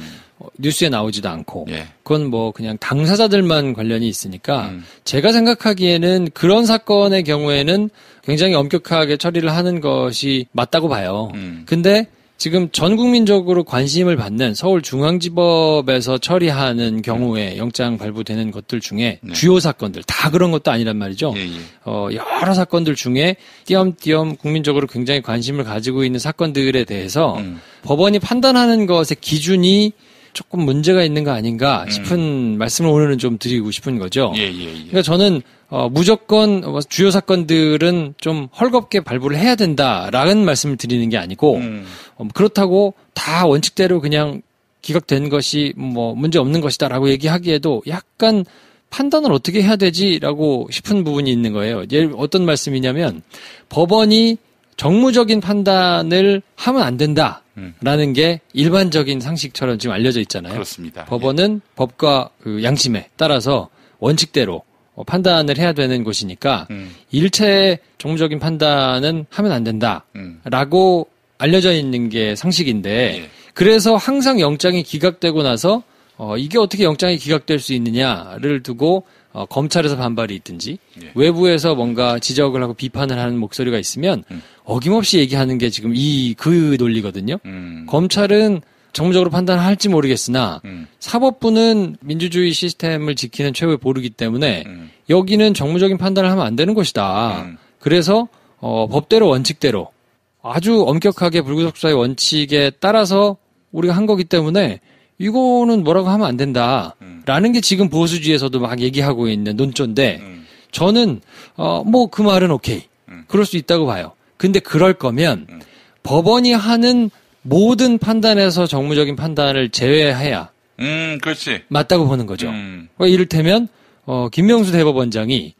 뉴스에 나오지도 않고 예. 그건 뭐 그냥 당사자들만 관련이 있으니까 제가 생각하기에는 그런 사건의 경우에는 굉장히 엄격하게 처리를 하는 것이 맞다고 봐요. 근데 지금 전 국민적으로 관심을 받는 서울중앙지법에서 처리하는 경우에 영장 발부되는 것들 중에 네. 주요 사건들 다 그런 것도 아니란 말이죠. 예, 예. 여러 사건들 중에 띄엄띄엄 국민적으로 굉장히 관심을 가지고 있는 사건들에 대해서 법원이 판단하는 것의 기준이 조금 문제가 있는 거 아닌가 싶은 말씀을 오늘은 좀 드리고 싶은 거죠. 예, 예, 예. 그러니까 저는 무조건 주요 사건들은 좀 헐겁게 발부를 해야 된다라는 말씀을 드리는 게 아니고 그렇다고 다 원칙대로 그냥 기각된 것이 뭐 문제 없는 것이다라고 얘기하기에도 약간 판단을 어떻게 해야 되지라고 싶은 부분이 있는 거예요. 어떤 말씀이냐면 법원이 정무적인 판단을 하면 안 된다라는 게 일반적인 상식처럼 지금 알려져 있잖아요. 그렇습니다. 법원은 법과 그 양심에 따라서 원칙대로 판단을 해야 되는 곳이니까 일체 정무적인 판단은 하면 안 된다라고 알려져 있는 게 상식인데 예. 그래서 항상 영장이 기각되고 나서 이게 어떻게 영장이 기각될 수 있느냐를 두고 검찰에서 반발이 있든지 예. 외부에서 뭔가 지적을 하고 비판을 하는 목소리가 있으면 어김없이 얘기하는 게 지금 그 논리거든요. 검찰은 정무적으로 판단을 할지 모르겠으나 사법부는 민주주의 시스템을 지키는 최고의 보루기 때문에 여기는 정무적인 판단을 하면 안 되는 것이다. 그래서 법대로 원칙대로 아주 엄격하게 불구속 수사의 원칙에 따라서 우리가 한 거기 때문에 이거는 뭐라고 하면 안 된다라는 게 지금 보수주의에서도 막 얘기하고 있는 논조인데 저는 뭐 그 말은 오케이. 그럴 수 있다고 봐요. 근데 그럴 거면 법원이 하는 모든 판단에서 정무적인 판단을 제외해야 그렇지. 맞다고 보는 거죠. 그러니까 이를테면 김명수 대법원장이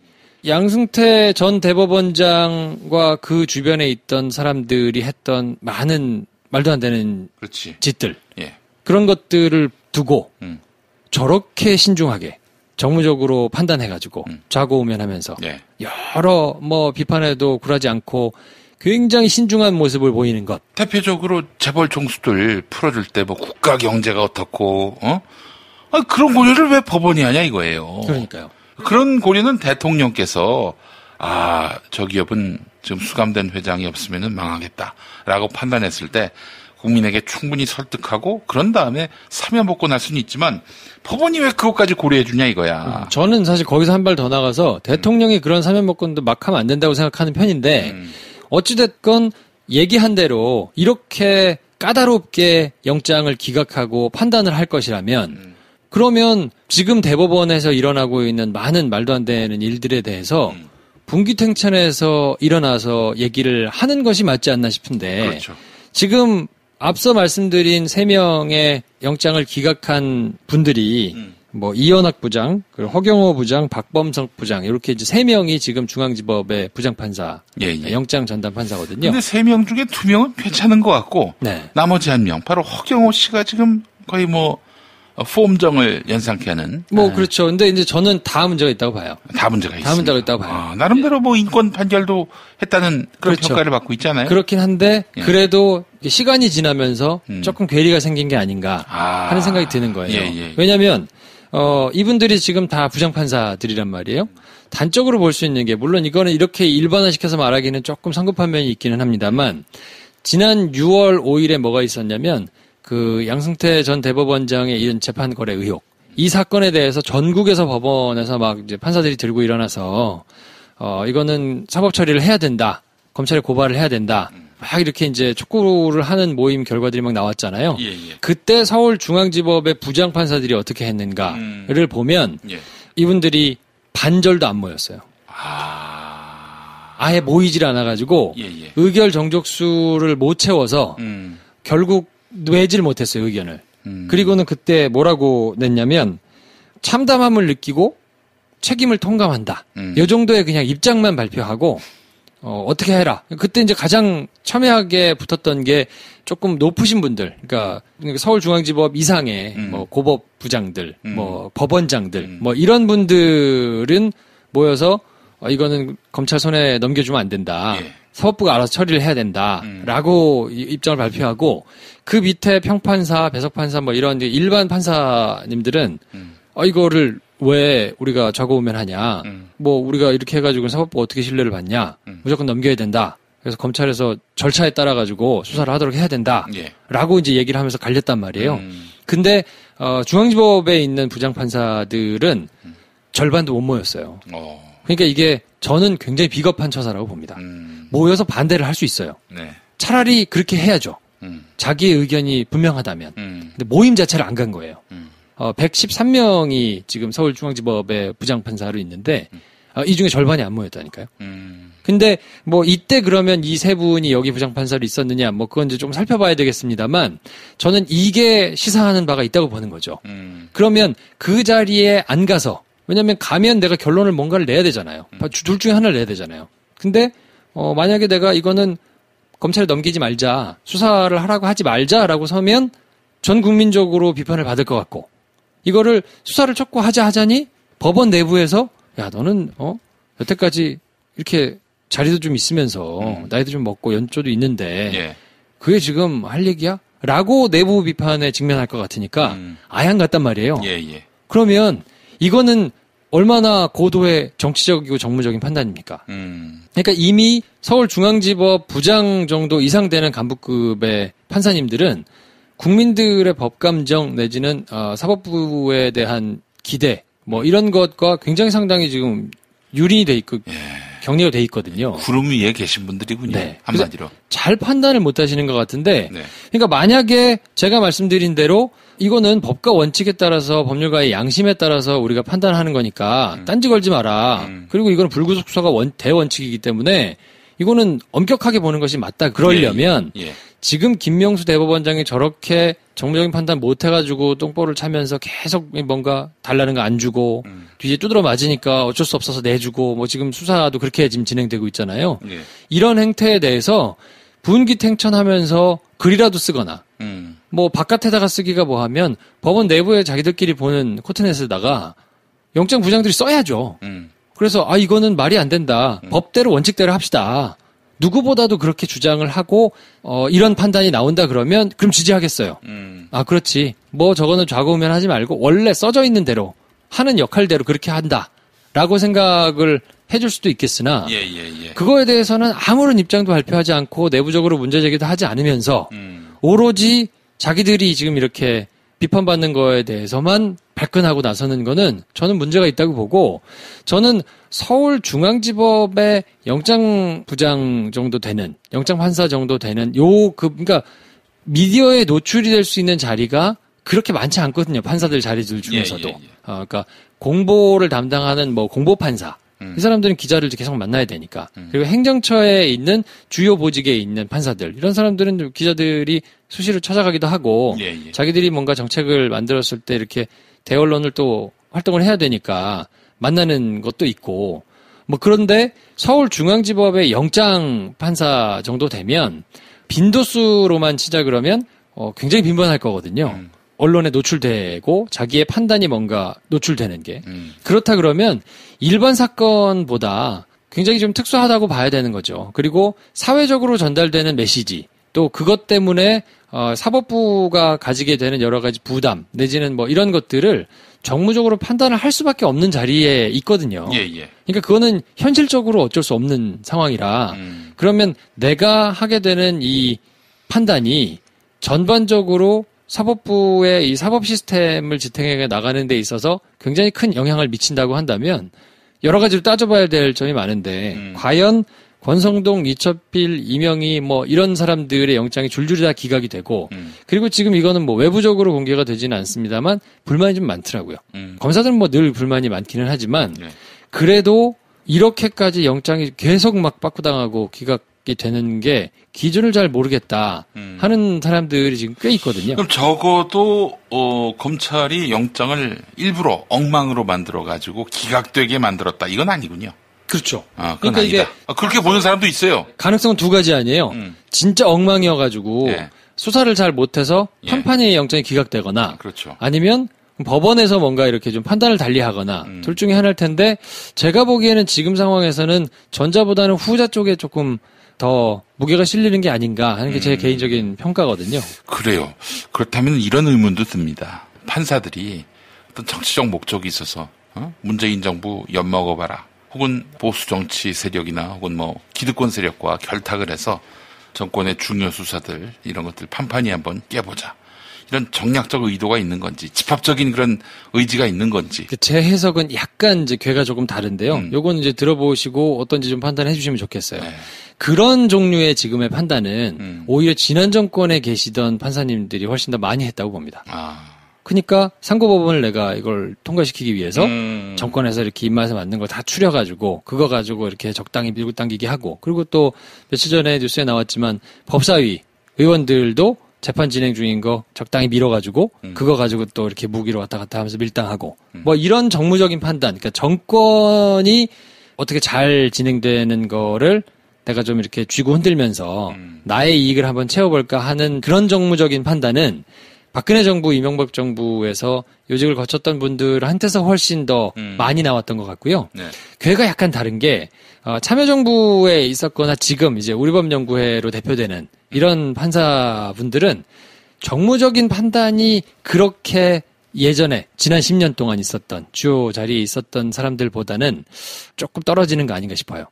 양승태 전 대법원장과 그 주변에 있던 사람들이 했던 많은 말도 안 되는 그렇지. 짓들 예. 그런 것들을 두고 저렇게 신중하게 정무적으로 판단해가지고 좌고우면하면서 예. 여러 뭐 비판에도 굴하지 않고 굉장히 신중한 모습을 보이는 것. 대표적으로 재벌 총수들 풀어줄 때 뭐 국가 경제가 어떻고 그런 고려를 왜 법원이 하냐 이거예요. 그러니까요. 그런 고려는 대통령께서 저 기업은 지금 수감된 회장이 없으면은 망하겠다라고 판단했을 때 국민에게 충분히 설득하고 그런 다음에 사면 복권할 수는 있지만 법원이 왜 그것까지 고려해 주냐 이거야. 저는 사실 거기서 한 발 더 나가서 대통령이 그런 사면 복권도 막 하면 안 된다고 생각하는 편인데 어찌됐건 얘기한 대로 이렇게 까다롭게 영장을 기각하고 판단을 할 것이라면 그러면 지금 대법원에서 일어나고 있는 많은 말도 안 되는 일들에 대해서 분기탱천에서 일어나서 얘기를 하는 것이 맞지 않나 싶은데 그렇죠. 지금 앞서 말씀드린 3명의 영장을 기각한 분들이 뭐 이현학 부장, 그리고 허경호 부장, 박범석 부장 이렇게 이제 3명이 지금 중앙지법의 부장판사, 예. 영장 전담 판사거든요. 근데 3명 중에 2명은 괜찮은 것 같고 네. 나머지 1명 바로 허경호 씨가 지금 거의 뭐 포음정을 연상케 하는. 뭐 그렇죠. 근데 이제 저는 다 문제가 있다고 봐요. 다 문제가 있습니다. 다 문제가 있다고 봐요. 나름대로 뭐 인권 판결도 했다는 그런 그렇죠. 평가를 받고 있잖아요. 그렇긴 한데 예. 그래도 시간이 지나면서 조금 괴리가 생긴 게 아닌가 하는 생각이 드는 거예요. 예. 왜냐하면 이분들이 지금 다 부장판사들이란 말이에요. 단적으로 볼 수 있는 게 물론 이거는 이렇게 일반화시켜서 말하기는 조금 성급한 면이 있기는 합니다만 지난 6월 5일에 뭐가 있었냐면 그 양승태 전 대법원장의 이런 재판 거래 의혹. 이 사건에 대해서 전국에서 법원에서 막 이제 판사들이 들고 일어나서 이거는 사법 처리를 해야 된다. 검찰에 고발을 해야 된다. 막 이렇게 이제 촉구를 하는 모임 결과들이 막 나왔잖아요. 예. 그때 서울중앙지법의 부장 판사들이 어떻게 했는가를 보면 이분들이 반절도 안 모였어요. 아예 모이질 않아가지고 의결 정족수를 못 채워서 결국 내질 못했어요, 의견을. 그리고는 그때 뭐라고 냈냐면 참담함을 느끼고 책임을 통감한다. 이 정도의 그냥 입장만 발표하고 어떻게 해라. 그때 이제 가장 첨예하게 붙었던 게 조금 높으신 분들, 그러니까 서울중앙지법 이상의 뭐 고법부장들, 뭐 법원장들, 뭐 이런 분들은 모여서 이거는 검찰 손에 넘겨주면 안 된다. 사법부가 알아서 처리를 해야 된다라고 입장을 발표하고 그 밑에 평판사, 배석판사 뭐 이런 일반 판사님들은 이거를 왜 우리가 좌고우면 하냐. 뭐 우리가 이렇게 해가지고 사법부가 어떻게 신뢰를 받냐. 무조건 넘겨야 된다. 그래서 검찰에서 절차에 따라 가지고 수사를 하도록 해야 된다. 라고 이제 얘기를 하면서 갈렸단 말이에요. 근데 중앙지법에 있는 부장판사들은 절반도 못 모였어요. 그러니까 이게 저는 굉장히 비겁한 처사라고 봅니다. 모여서 반대를 할 수 있어요. 차라리 그렇게 해야죠. 자기의 의견이 분명하다면. 근데 모임 자체를 안 간 거예요. 113명이 지금 서울중앙지법에 부장판사로 있는데 이 중에 절반이 안 모였다니까요. 근데 뭐 이때 그러면 이 세 분이 여기 부장판사로 있었느냐 뭐 그건 이제 좀 살펴봐야 되겠습니다만 저는 이게 시사하는 바가 있다고 보는 거죠. 그러면 그 자리에 안 가서 왜냐면 가면 내가 결론을 뭔가를 내야 되잖아요. 둘 중에 하나를 내야 되잖아요. 근데 만약에 내가 이거는 검찰에 넘기지 말자, 수사를 하라고 하지 말자라고 서면 전 국민적으로 비판을 받을 것 같고 이거를 수사를 촉구하자 하자니 법원 내부에서 야 너는 여태까지 이렇게 자리도 좀 있으면서 나이도 좀 먹고 연조도 있는데 그게 지금 할 얘기야? 라고 내부 비판에 직면할 것 같으니까 아예 안 갔단 말이에요. 그러면 이거는 얼마나 고도의 정치적이고 정무적인 판단입니까? 그러니까 이미 서울중앙지법 부장 정도 이상 되는 간부급의 판사님들은 국민들의 법감정 내지는 사법부에 대한 기대 뭐 이런 것과 굉장히 상당히 지금 유린이 돼 있고 격리가 돼 있거든요. 구름 위에 계신 분들이군요. 한마디로. 잘 판단을 못 하시는 것 같은데 그러니까 만약에 제가 말씀드린 대로 이거는 법과 원칙에 따라서 법률가의 양심에 따라서 우리가 판단하는 거니까 딴지 걸지 마라. 그리고 이거는 불구속 수사가 대원칙이기 때문에 이거는 엄격하게 보는 것이 맞다. 그러려면 지금 김명수 대법원장이 저렇게 정무적인 판단 못 해가지고 똥볼을 차면서 계속 뭔가 달라는 거 안 주고 뒤에 두드러 맞으니까 어쩔 수 없어서 내주고 뭐 지금 수사도 그렇게 지금 진행되고 있잖아요. 이런 행태에 대해서 분기탱천하면서 글이라도 쓰거나 뭐 바깥에다가 쓰기가 뭐하면 법원 내부에 자기들끼리 보는 코트넷에다가 영장 부장들이 써야죠. 그래서 이거는 말이 안 된다. 법대로 원칙대로 합시다. 누구보다도 그렇게 주장을 하고 이런 판단이 나온다 그러면 그럼 지지하겠어요. 그렇지. 뭐 저거는 좌고우면 하지 말고 원래 써져 있는 대로 하는 역할대로 그렇게 한다라고 생각을 해줄 수도 있겠으나 그거에 대해서는 아무런 입장도 발표하지 않고 내부적으로 문제 제기도 하지 않으면서 오로지 자기들이 지금 이렇게 비판받는 거에 대해서만 발끈하고 나서는 거는 저는 문제가 있다고 보고 저는 서울중앙지법의 영장부장 정도 되는 영장판사 정도 되는 그러니까 미디어에 노출이 될 수 있는 자리가 그렇게 많지 않거든요. 판사들 자리들 중에서도. 그러니까 공보를 담당하는 뭐 공보판사 이 사람들은 기자를 계속 만나야 되니까. 그리고 행정처에 있는 주요 보직에 있는 판사들 이런 사람들은 기자들이 수시로 찾아가기도 하고 자기들이 뭔가 정책을 만들었을 때 이렇게 대언론을 또 활동을 해야 되니까 만나는 것도 있고 뭐 그런데 서울중앙지법의 영장 판사 정도 되면 빈도수로만 치자 그러면 굉장히 빈번할 거거든요. 언론에 노출되고 자기의 판단이 뭔가 노출되는 게 그렇다 그러면 일반 사건보다 굉장히 좀 특수하다고 봐야 되는 거죠. 그리고 사회적으로 전달되는 메시지 또 그것 때문에 사법부가 가지게 되는 여러 가지 부담 내지는 뭐 이런 것들을 정무적으로 판단을 할 수밖에 없는 자리에 있거든요. 그러니까 그거는 현실적으로 어쩔 수 없는 상황이라 그러면 내가 하게 되는 이 판단이 전반적으로 사법부의 이 사법 시스템을 지탱해 나가는 데 있어서 굉장히 큰 영향을 미친다고 한다면 여러 가지로 따져봐야 될 점이 많은데 과연 권성동, 이철필, 이명희 뭐 이런 사람들의 영장이 줄줄이 다 기각이 되고 그리고 지금 이거는 뭐 외부적으로 공개가 되지는 않습니다만 불만이 좀 많더라고요. 검사들은 뭐 늘 불만이 많기는 하지만 그래도 이렇게까지 영장이 계속 막 빠꾸당하고 기각이 되는 게 기준을 잘 모르겠다 하는 사람들이 지금 꽤 있거든요. 그럼 적어도 검찰이 영장을 일부러 엉망으로 만들어가지고 기각되게 만들었다. 이건 아니군요. 그렇죠. 그러니까 아니다. 이게 그렇게 보는 사람도 있어요. 가능성은 두 가지 아니에요. 진짜 엉망이어가지고 수사를 잘 못해서 판판이 영장이 기각되거나 그렇죠. 아니면 법원에서 뭔가 이렇게 좀 판단을 달리하거나 둘 중에 하나일 텐데 제가 보기에는 지금 상황에서는 전자보다는 후자 쪽에 조금 더 무게가 실리는 게 아닌가 하는 게 제 개인적인 평가거든요. 그래요. 그렇다면 이런 의문도 듭니다. 판사들이 어떤 정치적 목적이 있어서 문재인 정부 엿먹어봐라. 혹은 보수 정치 세력이나 혹은 뭐 기득권 세력과 결탁을 해서 정권의 중요 수사들 이런 것들 판판이 한번 깨보자. 이런 정략적 의도가 있는 건지 집합적인 그런 의지가 있는 건지. 제 해석은 약간 이제 궤가 조금 다른데요. 요건 이제 들어보시고 어떤지 좀 판단해 주시면 좋겠어요. 네. 그런 종류의 지금의 판단은 오히려 지난 정권에 계시던 판사님들이 훨씬 더 많이 했다고 봅니다. 그러니까 상고법원을 내가 이걸 통과시키기 위해서 정권에서 이렇게 입맛에 맞는 걸 다 추려가지고 그거 가지고 이렇게 적당히 밀고 당기게 하고 그리고 또 며칠 전에 뉴스에 나왔지만 법사위 의원들도 재판 진행 중인 거 적당히 밀어가지고 그거 가지고 또 이렇게 무기로 왔다 갔다 하면서 밀당하고 뭐 이런 정무적인 판단, 그러니까 정권이 어떻게 잘 진행되는 거를 내가 좀 이렇게 쥐고 흔들면서 나의 이익을 한번 채워볼까 하는 그런 정무적인 판단은 박근혜 정부, 이명박 정부에서 요직을 거쳤던 분들한테서 훨씬 더 많이 나왔던 것 같고요. 네. 궤가 약간 다른 게 참여정부에 있었거나 지금 이제 우리법연구회로 대표되는 이런 판사분들은 정무적인 판단이 그렇게 예전에 지난 10년 동안 있었던 주요 자리에 있었던 사람들보다는 조금 떨어지는 거 아닌가 싶어요.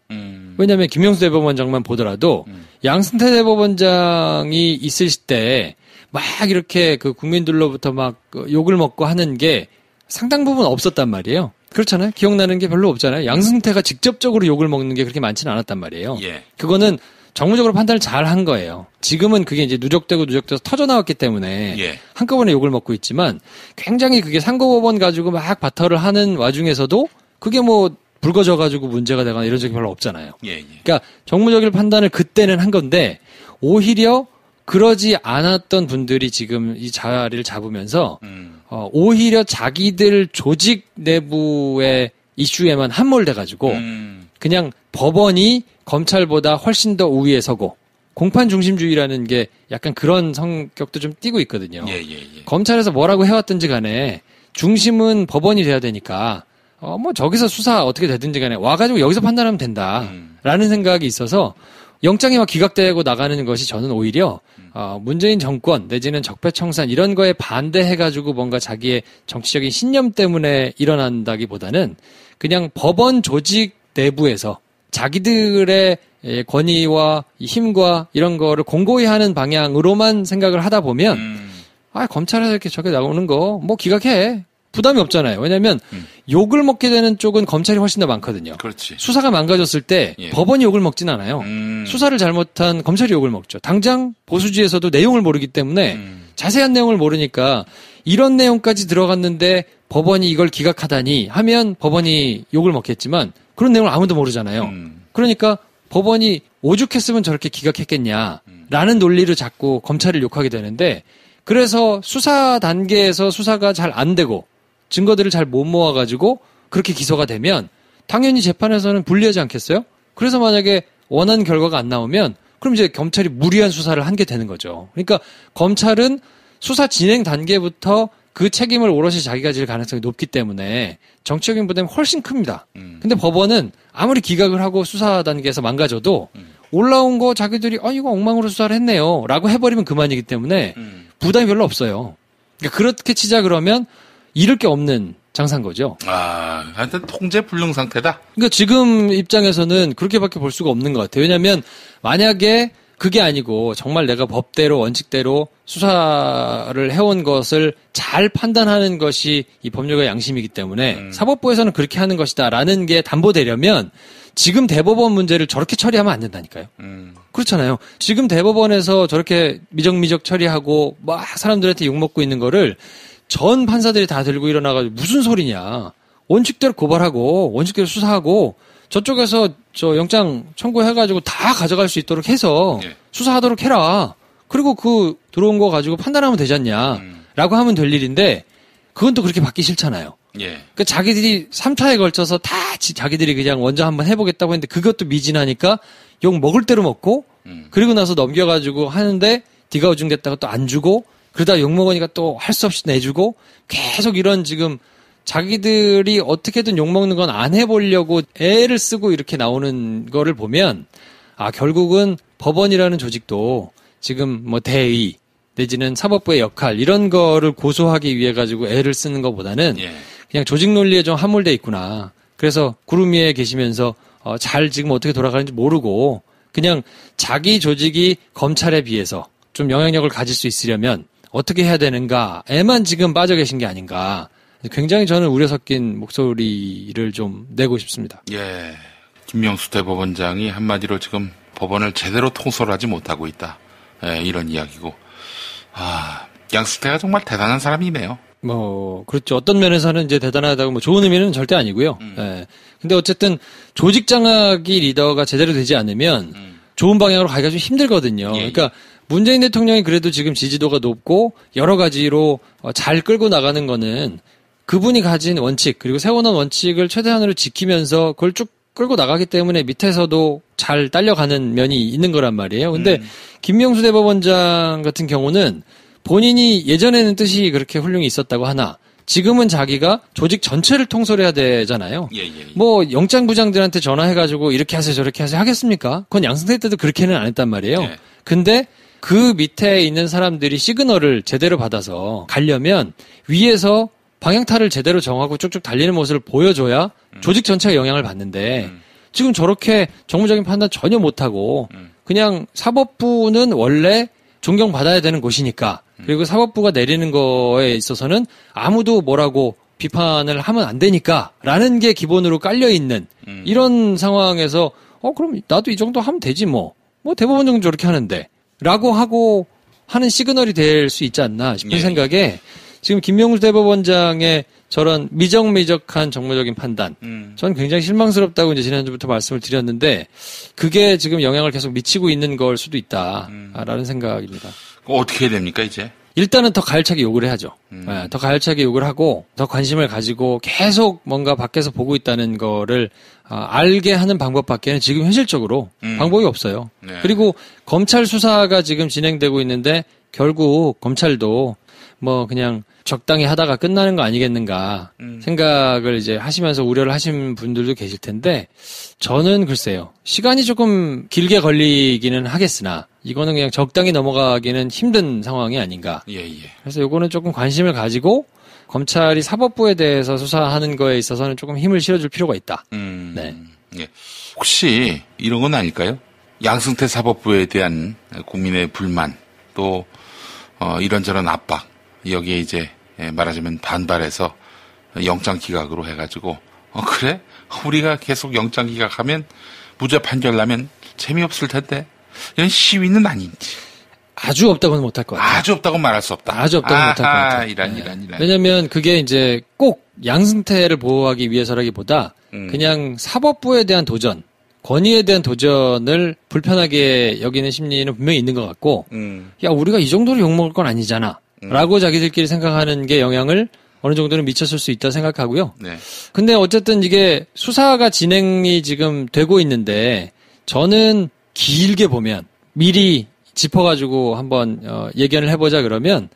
왜냐하면 김영수 대법원장만 보더라도 양승태 대법원장이 있을 때 막 이렇게 그 국민들로부터 막 욕을 먹고 하는 게 상당 부분 없었단 말이에요. 그렇잖아요. 기억나는 게 별로 없잖아요. 양승태가 직접적으로 욕을 먹는 게 그렇게 많지는 않았단 말이에요. 예. 그거는 정무적으로 판단을 잘 한 거예요. 지금은 그게 이제 누적돼서 터져나왔기 때문에 한꺼번에 욕을 먹고 있지만 굉장히 그게 상고법원 가지고 막 바터를 하는 와중에서도 그게 뭐 불거져가지고 문제가 되거나 이런 적이 별로 없잖아요. 그러니까 정무적인 판단을 그때는 한 건데 오히려 그러지 않았던 분들이 지금 이 자리를 잡으면서 오히려 자기들 조직 내부의 이슈에만 함몰돼가지고 그냥 법원이 검찰보다 훨씬 더 우위에 서고 공판 중심주의라는 게 약간 그런 성격도 좀 띠고 있거든요. 검찰에서 뭐라고 해왔든지 간에 중심은 법원이 돼야 되니까 뭐 저기서 수사 어떻게 되든지 간에 와가지고 여기서 판단하면 된다라는 생각이 있어서 영장이 막 기각되고 나가는 것이 저는 오히려 문재인 정권 내지는 적폐청산 이런 거에 반대해가지고 뭔가 자기의 정치적인 신념 때문에 일어난다기보다는 그냥 법원 조직 내부에서 자기들의 권위와 힘과 이런 거를 공고히 하는 방향으로만 생각을 하다 보면 검찰에서 이렇게 저게 나오는 거 뭐 기각해. 부담이 없잖아요. 왜냐하면 욕을 먹게 되는 쪽은 검찰이 훨씬 더 많거든요. 그렇지. 수사가 망가졌을 때 법원이 욕을 먹진 않아요. 수사를 잘못한 검찰이 욕을 먹죠. 당장 보수지에서도 내용을 모르기 때문에 자세한 내용을 모르니까 이런 내용까지 들어갔는데 법원이 이걸 기각하다니 하면 법원이 욕을 먹겠지만 그런 내용을 아무도 모르잖아요. 그러니까 법원이 오죽했으면 저렇게 기각했겠냐라는 논리를 자꾸 검찰을 욕하게 되는데 그래서 수사 단계에서 수사가 잘 안 되고 증거들을 잘 못 모아가지고 그렇게 기소가 되면 당연히 재판에서는 불리하지 않겠어요? 그래서 만약에 원하는 결과가 안 나오면 그럼 이제 검찰이 무리한 수사를 한 게 되는 거죠. 그러니까 검찰은 수사 진행 단계부터 그 책임을 오롯이 자기가 질 가능성이 높기 때문에 정치적인 부담이 훨씬 큽니다. 근데 법원은 아무리 기각을 하고 수사 단계에서 망가져도 올라온 거 자기들이 이거 엉망으로 수사를 했네요 라고 해버리면 그만이기 때문에 부담이 별로 없어요. 그러니까 그렇게 치자 그러면 잃을 게 없는 장사인 거죠. 하여튼 통제 불능 상태다. 그러니까 지금 입장에서는 그렇게밖에 볼 수가 없는 것 같아요. 왜냐하면 만약에 그게 아니고 정말 내가 법대로 원칙대로 수사를 해온 것을 잘 판단하는 것이 이 법률가 양심이기 때문에 사법부에서는 그렇게 하는 것이다라는 게 담보되려면 지금 대법원 문제를 저렇게 처리하면 안 된다니까요. 그렇잖아요. 지금 대법원에서 저렇게 미적미적 처리하고 막 사람들한테 욕먹고 있는 거를 전 판사들이 다 들고 일어나가지고 무슨 소리냐. 원칙대로 고발하고 원칙대로 수사하고 저쪽에서 저 영장 청구해가지고 다 가져갈 수 있도록 해서 수사하도록 해라. 그리고 그 들어온 거 가지고 판단하면 되지 않냐. 라고 하면 될 일인데 그건 또 그렇게 받기 싫잖아요. 그러니까 자기들이 3차에 걸쳐서 다 자기들이 그냥 먼저 한번 해보겠다고 했는데 그것도 미진하니까 욕 먹을 대로 먹고 그리고 나서 넘겨가지고 하는데 뒤가 우중됐다가 또 안 주고 그러다 욕 먹으니까 또 할 수 없이 내주고 계속 이런 지금 자기들이 어떻게든 욕먹는 건 안 해보려고 애를 쓰고 이렇게 나오는 거를 보면 아 결국은 법원이라는 조직도 지금 뭐 대의 내지는 사법부의 역할 이런 거를 고소하기 위해 가지고 애를 쓰는 것보다는 그냥 조직 논리에 좀 함몰돼 있구나. 그래서 구름 위에 계시면서 잘 지금 어떻게 돌아가는지 모르고 그냥 자기 조직이 검찰에 비해서 좀 영향력을 가질 수 있으려면 어떻게 해야 되는가에만 지금 빠져 계신 게 아닌가. 굉장히 저는 우려 섞인 목소리를 좀 내고 싶습니다. 예. 김명수 대법원장이 한마디로 지금 법원을 제대로 통솔하지 못하고 있다. 예, 이런 이야기고. 아, 양승태가 정말 대단한 사람이네요. 뭐, 그렇죠. 어떤 면에서는 이제 대단하다고 뭐 좋은 의미는 절대 아니고요. 예. 근데 어쨌든 조직 장악이 리더가 제대로 되지 않으면 좋은 방향으로 가기가 좀 힘들거든요. 그러니까 문재인 대통령이 그래도 지금 지지도가 높고 여러 가지로 잘 끌고 나가는 거는 그분이 가진 원칙 그리고 세워놓은 원칙을 최대한으로 지키면서 그걸 쭉 끌고 나가기 때문에 밑에서도 잘 딸려가는 면이 있는 거란 말이에요. 근데 김명수 대법원장 같은 경우는 본인이 예전에는 뜻이 그렇게 훌륭히 있었다고 하나 지금은 자기가 조직 전체를 통솔해야 되잖아요. 뭐 영장부장들한테 전화해가지고 이렇게 하세요 저렇게 하세요 하겠습니까? 그건 양승태 때도 그렇게는 안 했단 말이에요. 근데 그 밑에 있는 사람들이 시그널을 제대로 받아서 가려면 위에서 방향타를 제대로 정하고 쭉쭉 달리는 모습을 보여줘야 조직 전체가 영향을 받는데 지금 저렇게 정무적인 판단 전혀 못하고 그냥 사법부는 원래 존경받아야 되는 곳이니까 그리고 사법부가 내리는 거에 있어서는 아무도 뭐라고 비판을 하면 안 되니까 라는 게 기본으로 깔려있는 이런 상황에서 그럼 나도 이 정도 하면 되지 뭐 대법원 정도 저렇게 하는데 라고 하고 하는 시그널이 될 수 있지 않나 싶은 생각에 지금 김명수 대법원장의 저런 미적미적한 정무적인 판단, 전 굉장히 실망스럽다고 이제 지난주부터 말씀을 드렸는데 그게 지금 영향을 계속 미치고 있는 걸 수도 있다라는 생각입니다. 어떻게 해야 됩니까 이제? 일단은 더 가열차게 욕을 해야죠. 더 가열차게 욕을 하고 더 관심을 가지고 계속 뭔가 밖에서 보고 있다는 거를 알게 하는 방법밖에는 지금 현실적으로 방법이 없어요. 그리고 검찰 수사가 지금 진행되고 있는데 결국 검찰도 뭐 그냥 적당히 하다가 끝나는 거 아니겠는가 생각을 이제 하시면서 우려를 하신 분들도 계실 텐데 저는 글쎄요. 시간이 조금 길게 걸리기는 하겠으나 이거는 그냥 적당히 넘어가기는 힘든 상황이 아닌가. 그래서 요거는 조금 관심을 가지고 검찰이 사법부에 대해서 수사하는 거에 있어서는 조금 힘을 실어줄 필요가 있다. 네. 혹시 이런 건 아닐까요? 양승태 사법부에 대한 국민의 불만 또 이런저런 압박 여기에 이제 말하자면 반발해서 영장 기각으로 해가지고 그래? 우리가 계속 영장 기각하면 무죄 판결 나면 재미없을 텐데 이런 시위는 아닌지. 아주 없다고는 못할 것 같아요. 아주 없다고 말할 수 없다. 아주 없다고 못할 것 같아요. 이란. 왜냐면 그게 이제 꼭 양승태를 보호하기 위해서라기보다 그냥 사법부에 대한 도전, 권위에 대한 도전을 불편하게 여기는 심리는 분명히 있는 것 같고 야 우리가 이 정도로 욕먹을 건 아니잖아 라고 자기들끼리 생각하는 게 영향을 어느 정도는 미쳤을 수 있다 생각하고요. 근데 어쨌든 이게 수사가 진행이 지금 되고 있는데 저는 길게 보면 미리 짚어가지고 한번 예견을 해보자 그러면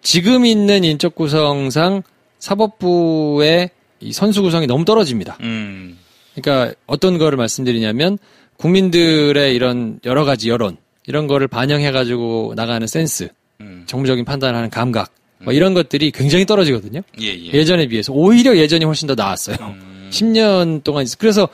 지금 있는 인적 구성상 사법부의 이 선수 구성이 너무 떨어집니다. 그러니까 어떤 거를 말씀드리냐면 국민들의 이런 여러 가지 여론 이런 거를 반영해가지고 나가는 센스, 정무적인 판단을 하는 감각 뭐 이런 것들이 굉장히 떨어지거든요. 예전에 비해서 오히려 예전이 훨씬 더 나았어요. 10년 동안 있어. 그래서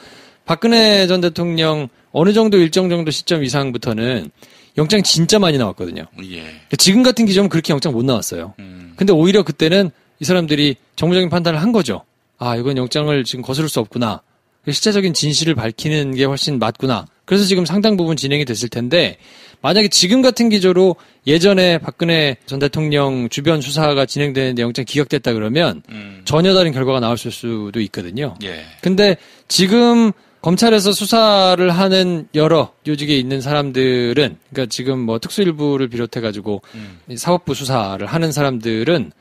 박근혜 전 대통령 어느 정도 일정 정도 시점 이상부터는 영장 진짜 많이 나왔거든요. 예. 지금 같은 기점은 그렇게 영장 못 나왔어요. 근데 오히려 그때는 이 사람들이 정무적인 판단을 한 거죠. 아, 이건 영장을 지금 거스를 수 없구나. 실체적인 진실을 밝히는 게 훨씬 맞구나. 그래서 지금 상당 부분 진행이 됐을 텐데 만약에 지금 같은 기조로 예전에 박근혜 전 대통령 주변 수사가 진행되는데 영장 기각됐다 그러면 전혀 다른 결과가 나올 수도 있거든요. 예. 근데 지금 검찰에서 수사를 하는 여러 요직에 있는 사람들은 그러니까 지금 뭐 특수일부를 비롯해가지고 사법부 수사를 하는 사람들은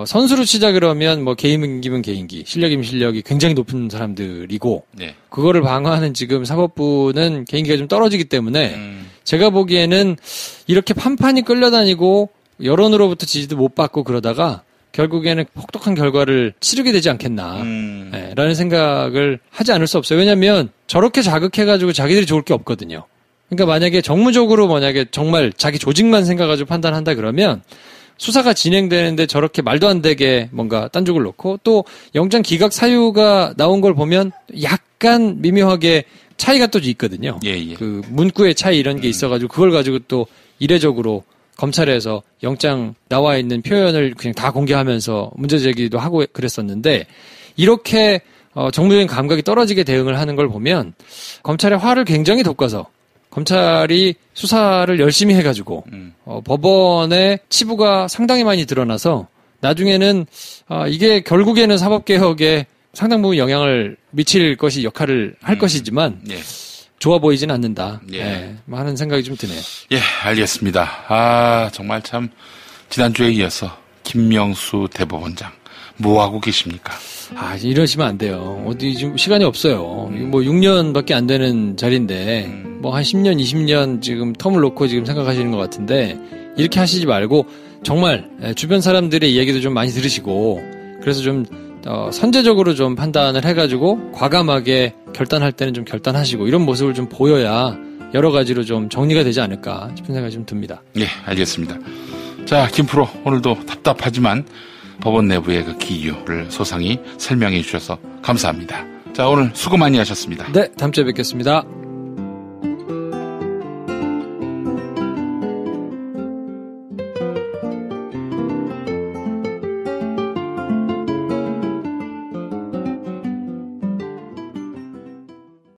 선수로 치자 그러면 뭐 개인기면 개인기, 실력이면 실력이 굉장히 높은 사람들이고 네. 그거를 방어하는 지금 사법부는 개인기가 좀 떨어지기 때문에 제가 보기에는 이렇게 판판이 끌려다니고 여론으로부터 지지도 못 받고 그러다가 결국에는 혹독한 결과를 치르게 되지 않겠나 네, 라는 생각을 하지 않을 수 없어요. 왜냐하면 저렇게 자극해가지고 자기들이 좋을 게 없거든요. 그러니까 만약에 정무적으로 만약에 정말 자기 조직만 생각가지고 판단한다 그러면 수사가 진행되는데 저렇게 말도 안 되게 뭔가 딴죽을 놓고 또 영장 기각 사유가 나온 걸 보면 약간 미묘하게 차이가 또 있거든요. 예, 예. 그 문구의 차이 이런 게 있어가지고 그걸 가지고 또 이례적으로 검찰에서 영장 나와 있는 표현을 그냥 다 공개하면서 문제 제기도 하고 그랬었는데 이렇게 정무적인 감각이 떨어지게 대응을 하는 걸 보면 검찰의 화를 굉장히 돋궈서 검찰이 수사를 열심히 해가지고 법원의 치부가 상당히 많이 드러나서 나중에는 이게 결국에는 사법개혁에 상당 부분 영향을 미칠 것이 역할을 할 것이지만 예. 좋아 보이진 않는다. 예. 예, 하는 생각이 좀 드네요. 예, 알겠습니다. 정말 참 지난주에 이어서 김명수 대법원장 뭐 하고 계십니까? 이러시면 안 돼요. 어디 지금 시간이 없어요. 뭐 6년밖에 안 되는 자리인데 뭐 한 10년, 20년 지금 텀을 놓고 지금 생각하시는 것 같은데 이렇게 하시지 말고 정말 주변 사람들의 이야기도 좀 많이 들으시고 그래서 좀 선제적으로 좀 판단을 해가지고 과감하게 결단할 때는 좀 결단하시고 이런 모습을 좀 보여야 여러 가지로 좀 정리가 되지 않을까 싶은 생각이 좀 듭니다. 예, 알겠습니다. 자, 김프로 오늘도 답답하지만 법원 내부의 그 기류를 소상히 설명해 주셔서 감사합니다. 자, 오늘 수고 많이 하셨습니다. 네, 다음 주에 뵙겠습니다.